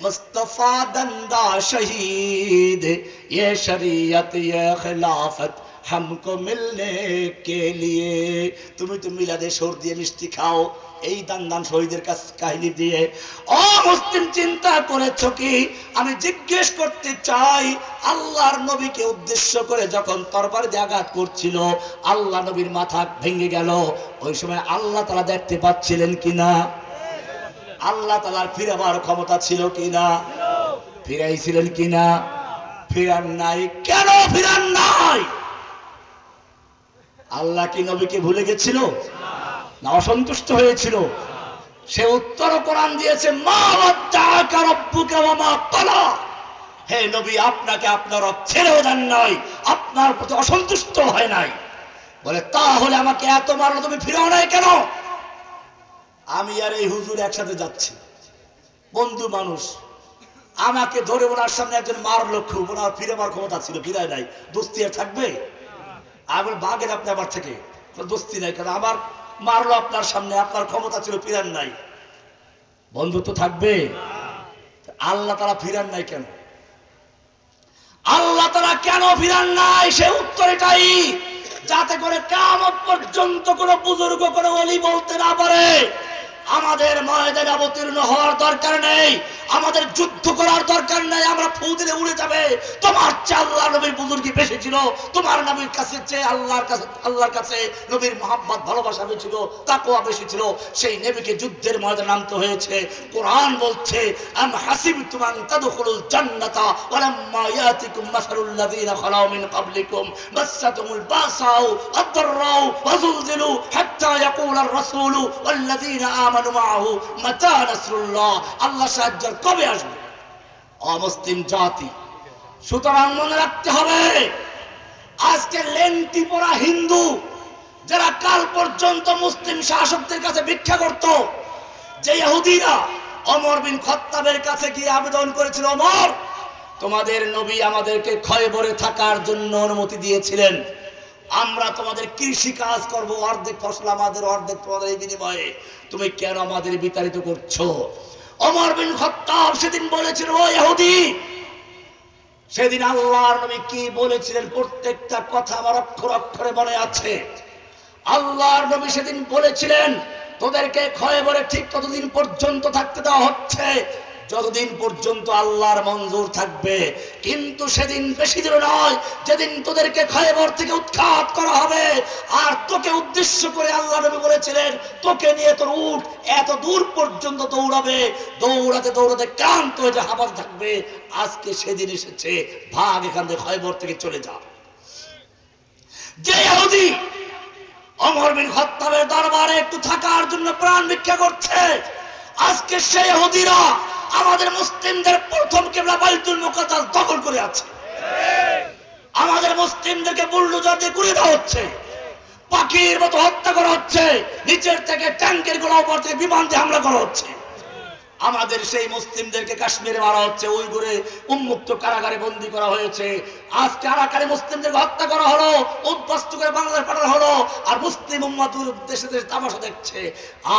মুস্তাফা দন্দা শহীদ, ये शरीयत ये खिलाफत हमको मिलने के लिए। তুমি তো মিলাদে সুর দিয়ে মিষ্টি খাও, এই দান শহীদের কাহিনী দিয়ে। ও মুসলিম, চিন্তা করেছো কি? আমি জিজ্ঞেস করতে চাই, আল্লাহর নবীকে উদ্দেশ্য করে যখন তরবারি দিয়ে আঘাত করছিল, আল্লাহ নবীর মাথা ভেঙে গেল, ওই সময় আল্লাহ তাআলা দেখতে পাচ্ছিলেন কিনা? আল্লাহ তাআলার ফিরাবার ক্ষমতা ছিল কিনা? ফিরাইছিলেন কিনা? ফিরান নাই। কেন ফিরান নাই? আল্লাহ কি নবীকে ভুলে গেছিল না অসন্তুষ্ট হয়েছিল? সে উত্তর কোরআন দিয়েছে, মা ওয়াদ্দাআকা রাব্বুকা ওয়া মা ক্বালা। হে নবী, আপনাকে আপনার রব ছেড়েও দেন নাই, আপনার প্রতি অসন্তুষ্ট হয় নাই। বলে তাহলে আমাকে এত মারলো, তুমি ফিরাও নাই কেন? আমি আর এই হুজুর একসাথে যাচ্ছি, বন্ধু মানুষ, আমাকে ধরে ওনার সামনে একজন মারলো খুব, ওনার ফিরাবার ক্ষমতা ছিল, ফিরায় নাই, দোস্তি আর থাকবে? আবার বাগের আপনি আমার থেকে দোস্তি নাই, কারণ আমার মারলো আপনার সামনে, আপনার ক্ষমতা ছিল, ফিরান নাই, বন্ধুত্ব থাকবে? আল্লাহ তারা ফিরান নাই কেন? আল্লাহ তারা কেন ফিরান নাই? সে উত্তর এটাই, যাতে করে কিয়ামত পর্যন্ত কোন বুজুর্গ কোন ওলি বলতে না পারে আমাদের ময়দানে অবতীর্ণ হওয়ার দরকার নেই, আমাদের যুদ্ধ করার দরকার নেই, আমরা ফু দিলে উড়ে যাবে, তোমার চেয়ে আল্লাহ নবীর বুজুর্গি বেশি ছিল, তোমার নবীর কাছে চেয়ে আল্লাহর কাছে নবীর মহব্বত ভালোবাসা বেশি ছিল, তাকওয়া বেশি ছিল। সেই নবীকে যুদ্ধের ময়দানে নামতে হয়েছে। কোরআন বলছে, আম হাসিবতুম আন তাদখুলুল জান্নাতা ওয়ালাম্মা ইয়াতিকুম মাসালুল লাযিনা খালাউ মিন ক্বাবলিকুম মাসাতুমুল বাসাউ ওয়াদ-দাররাউ ওয়াযুলজিলু হাত্তা ইয়াকুলার রাসূলু ওয়াল্লাযিনা আমানু মাআহু মাতা নাসরুল্লাহ। আল্লাহ সাহায্য কবে আসবে? অমুসলিম জাতি। সুতরাং মনে রাখতে হবে, আজকে লেন্টি পরা হিন্দু যারা কাল পর্যন্ত মুসলিম শাসকদের কাছে ভিক্ষা করত, যে ইহুদিরা ওমর বিন খাত্তাবের কাছে গিয়ে আবেদন করেছিল, ওমর তোমাদের নবী আমাদেরকে খয়বরে থাকার জন্য অনুমতি দিয়েছিলেন, আমরা তোমাদের কৃষি কাজ করবো, অর্ধেক ফসল আমাদের, অর্ধেক তোমাদের, এই বিনিময়ে তুমি কেন আমাদের বিতাড়িত করছো? ওমর বিন খাত্তাব সেদিন বলেছিল, ও ইহুদি, সেদিন আল্লাহর নবী কি বলেছিলেন প্রত্যেকটা কথা আমার অক্ষর অক্ষরে মনে আছে। আল্লাহর নবী সেদিন বলেছিলেন, তোদেরকে খয়বরে ঠিক ততদিন পর্যন্ত থাকতে দেওয়া হচ্ছে যতদিন পর্যন্ত আল্লাহর মঞ্জুর থাকবে, কিন্তু সেদিন বেশি দিন নয় যেদিন তোদেরকে খয়বর থেকে উৎখাত করা হবে। আর তোকে উদ্দেশ্য করে আল্লাহ নবী বলেছিলেন, তোকে নিয়ে তোর উট এত দূর পর্যন্ত দৌড়াবে, দৌড়াতে দৌড়াতে ক্লান্ত হয়ে যে হাঁপাতে থাকবে। আজকে সেদিন এসেছে, ভাগ এখান থেকে, খয়বর থেকে চলে যা। যে ইহুদি ওমর বিন খাত্তাবের দরবারে একটু থাকার জন্য প্রাণ ভিক্ষা করছে, আজকে সেই ইহুদিরা আমাদের মুসলিমদের প্রথম কিবলা বাইতুল মুকাদ্দাস দখল করে আছে। আমাদের মুসলিমদেরকে বুলডোজার দিয়ে গুঁড়িয়ে দেওয়া হচ্ছে, পাখির মতো হত্যা করা হচ্ছে, নিচের থেকে ট্যাঙ্কের গোলা, উপর থেকে বিমান দিয়ে হামলা করা হচ্ছে। আমাদের সেই মুসলিমদেরকে কাশ্মীরে মারা হচ্ছে, উইগুরে উন্মুক্ত কারাগারে বন্দী করা হয়েছে। আজকে আরাকানে মুসলিমদেরকে হত্যা করা হলো, উদ্বাস্তু করে বাংলাদেশ পাঠানো হলো, আর মুসলিম উম্মত দেশে দেশে তামাশা দেখছে,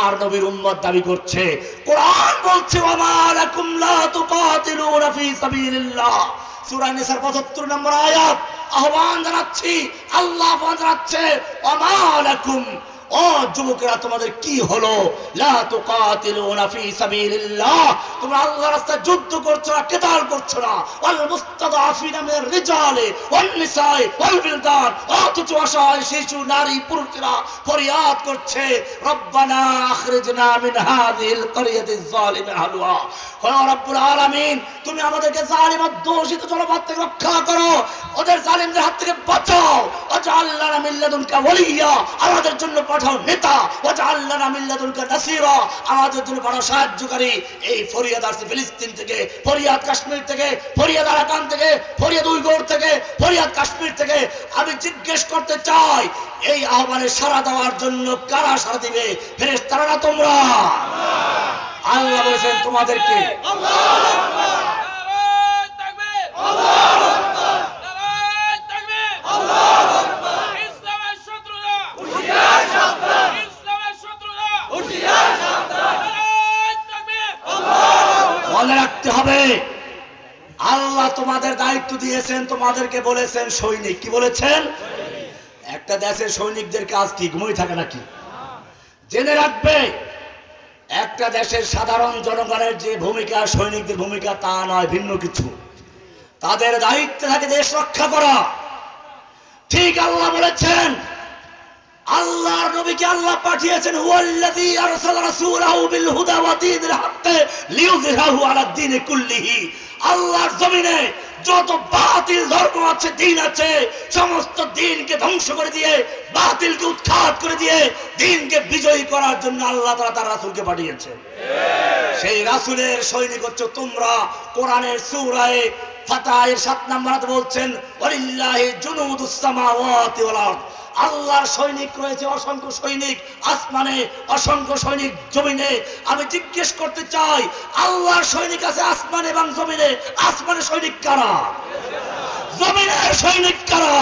আর নবীর উম্মত দাবি করছে। কোরআন বলছে, ওয়ামা লাকুম লা তুকাতিলুনা ফি সাবিলিল্লাহ, সূরা নিসার ৭৫ নম্বর আয়াত। আহ্বান জানাচ্ছি, আল্লাহ আহ্বান জানাচ্ছে, ওয়ামা লাকুম, ও যুবকেরা তোমাদের কি হলো, লা তুকাতিলুনা ফি সাবিলিল্লাহ, তোমরা আল্লাহর রাস্তায় যুদ্ধ করছো না, কিতাল করছো না। ওয়াল মুস্তাদাফিনা মিনার রিজালি ওয়ান নিসাই ওয়াল বিলদান, অথচ অসহায় শিশু, নারী, পুরুষরা ফরিয়াদ করছে, রব্বানা আখরিজনা মিন হাযিহিল ক্বরিয়াতিজ যালিমি আহলুহা। ও রব্বুল আলামিন, তুমি আমাদেরকে জালিম অধ্যুষিত জনপদ থেকে রক্ষা করো, ওদের জালিমদের হাত থেকে বাঁচাও। ওয়াজআল লানা মিন লাদুনকা ওয়ালিয়্যা, আমাদের জন্য পাঠাও নেতা। ওয়াজআল লানা মিন লাদুনকা নাসীরা, আমাদের জন্য পাঠাও সাহায্যকারী। এই ফরিয়াদ আসছে ফিলিস্তিন থেকে, ফরিয়াদ কাশ্মীর থেকে, ফরিয়াদ আরাকান থেকে, ফরিয়াদ উইগুর থেকে, ফরিয়াদ কাশ্মীর থেকে। আমি জিজ্ঞেস করতে চাই, এই আহ্বানে সাড়া দেওয়ার জন্য কারা সাড়া দিবে? ফেরেশতারা না তোমরা? আল্লাহ বলেছেন তোমাদেরকে। মনে রাখতে হবে, আল্লাহ তোমাদের দায়িত্ব দিয়েছেন, তোমাদেরকে বলেছেন সৈনিক। কি বলেছেন? একটা দেশের সৈনিকদের কাজ কি ঘুমিয়ে থাকে নাকি? জেনে রাখবে, একটা দেশের সাধারণ জনগণের যে ভূমিকা, সৈনিকদের ভূমিকা তা নয়, ভিন্ন কিছু। তাদের দায়িত্ব থাকে দেশ রক্ষা করা। ঠিক আল্লাহ বলেছেন, আল্লাহর নবীকে আল্লাহ পাঠিয়েছেন, হুয়াল্লাযী আরসালা রাসূলাহু বিল হুদা ওয়া দীনিল হক লিইয়ুযহিরাহু আলা দ্বীনি কুল্লিহি। আল্লাহর জমিনে যত বাতিল ধর্ম আছে, দিন আছে, সমস্ত দিনকে ধ্বংস করে দিয়ে, বাতিলকে উৎখাত করে দিয়ে দিনকে বিজয়ী করার জন্য আল্লাহ তাআলা তার রাসূলকে পাঠিয়েছেন। সেই রাসূলের সৈনিক হচ্ছে তোমরা। কোরআনের সূরা ফাতহের 7 নম্বরে বলছেন, ওয়ালিল্লাহি জুনুদুস সামাওয়াতি ওয়াল আরদ। আল্লাহর সৈনিক রয়েছে অসংখ্য সৈনিক আসমানে, অসংখ্য সৈনিক জমিনে। আমি জিজ্ঞেস করতে চাই, আল্লাহর সৈনিক আছে আসমানে এবং জমিনে, আসমানের সৈনিক কারা? জমিনের সৈনিক কারা?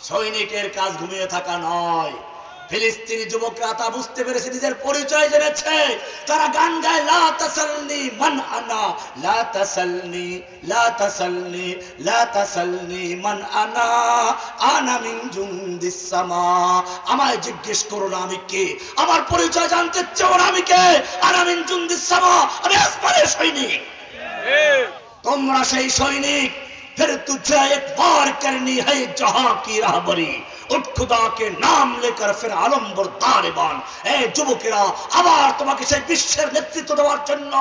সৈনিকের কাজ ঘুমিয়ে থাকা নয়। ফিলিস্তিনি যুবকরা তা বুঝতে পেরেছে, নিজের পরিচয় জেনেছে। তারা গান গায়, লা তাসালনি মান আনা, লা তাসালনি, লা তাসালনি, লা তাসালনি মান আনা, আনা মিন জুনদিস সামা। আমায় জিজ্ঞেস করো না আমি কে, আমার পরিচয় জানতে চাও না আমি কে? আনা মিন জুনদিস সামা, আমি আসমানের সৈনিক। তোমরা সেই সৈনিক। फिर तुझे एक बार करनी है जहां की राहबरी, उठ खुदा के नाम लेकर फिर आलम बरदार बान। ए যুবকেরা, আবার তোমাকে সেই বিশ্বের নেতৃত্ব দেওয়ার জন্য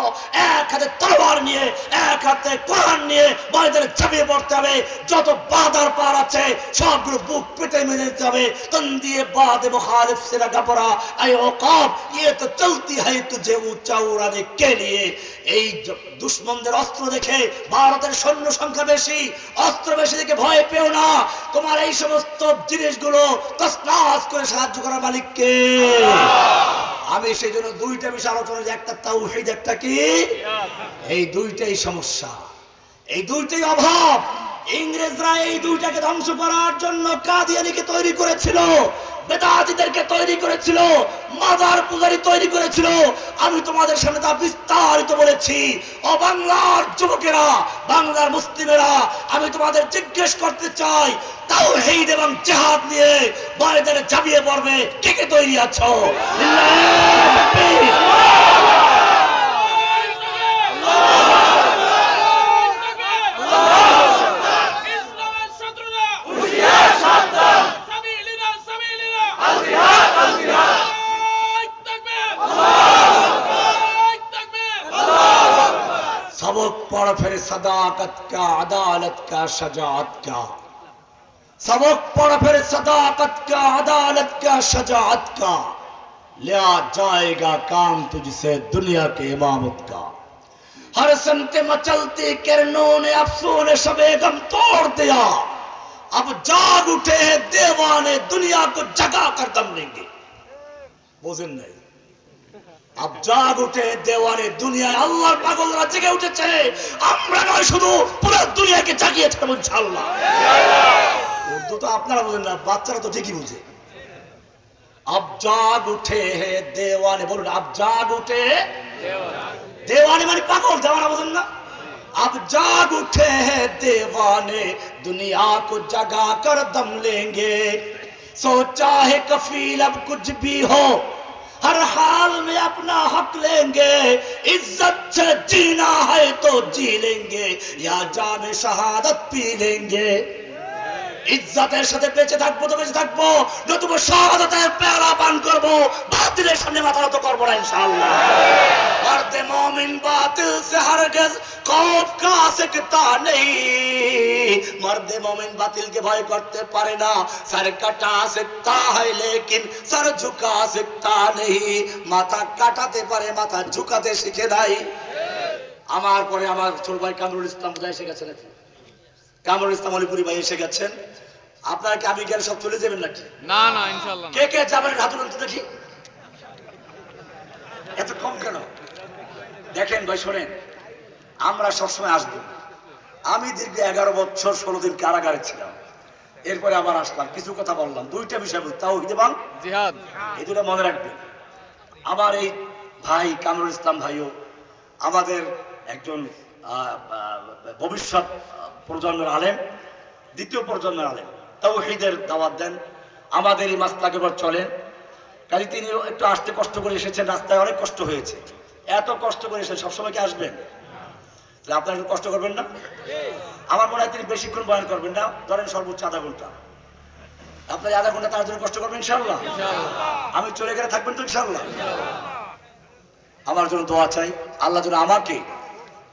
এক হাতে তলোয়ার নিয়ে, এক হাতে কোরআন নিয়ে ময়দানে ঝাঁপিয়ে পড়তে হবে। যত বাধার পার আছে সবগুলো বুক পেতে মেনে নিতে হবে। তন্দিয়ে বাদে মুখালিফ से लगा पड़ा, ऐ औकाब ये तो चलती है तुझे ऊंचा उड़ाने के लिए। এই দুশমনদের অস্ত্র দেখে ভারতের সৈন্য সংখ্যা বেশি, অস্ত্র বেশি দেখে ভয় পেও না। তোমার এই সমস্ত জিনিসগুলো তছনছ করে সাহায্য করার মালিক কে? আমি সেই জন্য দুইটা বিষয় আলোচনা, একটা তাওহীদ, একটা কি? এই দুইটাই সমস্যা, এই দুইটাই অভাব। ইংরেজরা এই দুইটাকে ধ্বংস করার জন্য কাদিয়ানীকে তৈরি করেছিল, বেদাতীদেরকে তৈরি করেছিল, মাজার পূজারি তৈরি করেছিল। আমি তোমাদের সামনে তা বিস্তারিত বলেছি। ও বাংলার যুবকেরা, বাংলার মুসলিমেরা, আমি তোমাদের জিজ্ঞেস করতে চাই, তাওহীদ এবং জিহাদ নিয়ে ময়দানে ঝাঁপিয়ে পড়বে কে কে তৈরি আছো? सबक पढ़ फिर सदाकत का, अदालत का, शजाअत का। सबक पढ़ फिर सदाकत का, अदालत का, शजाअत का। लिया जाएगा काम तुझसे दुनिया के इमामत का। हर संते मचलती किरणों ने अफसोस शबे गम तोड़ दिया। अब जाग उठे हैं देवाने, दुनिया को जगा कर दम लेंगे। बोझेन नहीं, अब जाग उठे देवाने, দুনিয়ায় আল্লাহর পাগলরা জেগে উঠেছে। আমরা নয়, শুধু পুরো দুনিয়াকে জাগিয়ে ছাড়ব ইনশাআল্লাহ। উর্দু তো আপনারা বুঝেন না, বাচ্চারা তো ঠিকই বুঝে। अब जाग उठे हैं देवाने, বলুন अब जाग उठे देवाने মানে পাগল, দেওয়ানা বুঝেন না? अब जाग उठे हैं देवाने, दुनिया को जगा कर दम लेंगे। सोचा है कफील अब कुछ भी हो, हर हाल में अपना हक लेंगे। इज्जत से जीना है तो जी लेंगे, या जाम शहादत पी लेंगे। ইজ্জতের সাথে বেঁচে থাকবো তো বেঁচে থাকবো, নতুবা শাহাদাতের পেয়ালা পান করবো, বাতিলের সামনে মাথা নত করবো না ইনশাআল্লাহ। মর্দে মুমিন বাতিল সে হরগিজ खौफ का सकता नहीं। मर्दे मोमिन बातिल के भय करते पारे ना, सर कटा सकता है लेकिन सर झुका सकता नहीं। माथा काटाते पारे, माथा झुकाते শিখে নাই। আমার পরে আমার ছোট ভাই কামরুল ইসলাম বুঝাই এসে গেছেন, কামরুল ইসলাম অলিপুরি ভাই এসে গেছেন। আপনারা কি আমি গেলে সব চলে যাবেন নাকি? না না, ইনশাআল্লাহ। কে কে যাবেন হাত তুলুন তো দেখি। এত কম কেন? দেখেন ভাই, শোনেন, আমরা সবসময় আসবো। আমি দীর্ঘ 11 বছর 16 দিন কারাগারে ছিলাম, এরপরে আবার আসলাম। কিছু কথা বললাম, দুইটা বিষয় বলতে, তাওহীদ এবং জিহাদ, এই দুটো মনে রাখবেন। আমার এই ভাই কামরুল ইসলাম ভাইও আমাদের একজন ভবিষ্যৎ প্রজন্মের আলেম, দ্বিতীয় প্রজন্মের আলেম, তাওহীদের দাওয়াত দেন, আমাদের এই মাসলাকের উপর চলেন। কাজে তিনি একটু আসতে কষ্ট করে এসেছেন, রাস্তায় অনেক কষ্ট হয়েছে। এত কষ্ট করে এসেছেন, সবসময় কি আসবেন? আপনারা একটু কষ্ট করবেন না? আমার মনে হয় তিনি বেশিক্ষণ বয়ান করবেন না, ধরেন সর্বোচ্চ আধা ঘন্টা। আপনার আধা ঘন্টা তার জন্য কষ্ট করবেন ইনশাআল্লাহ। ইনশাআল্লাহ। আমি চলে গেলে থাকবেন তো ইনশাআল্লাহ। আমার জন্য দোয়া চাই, আল্লাহ যেন আমাকে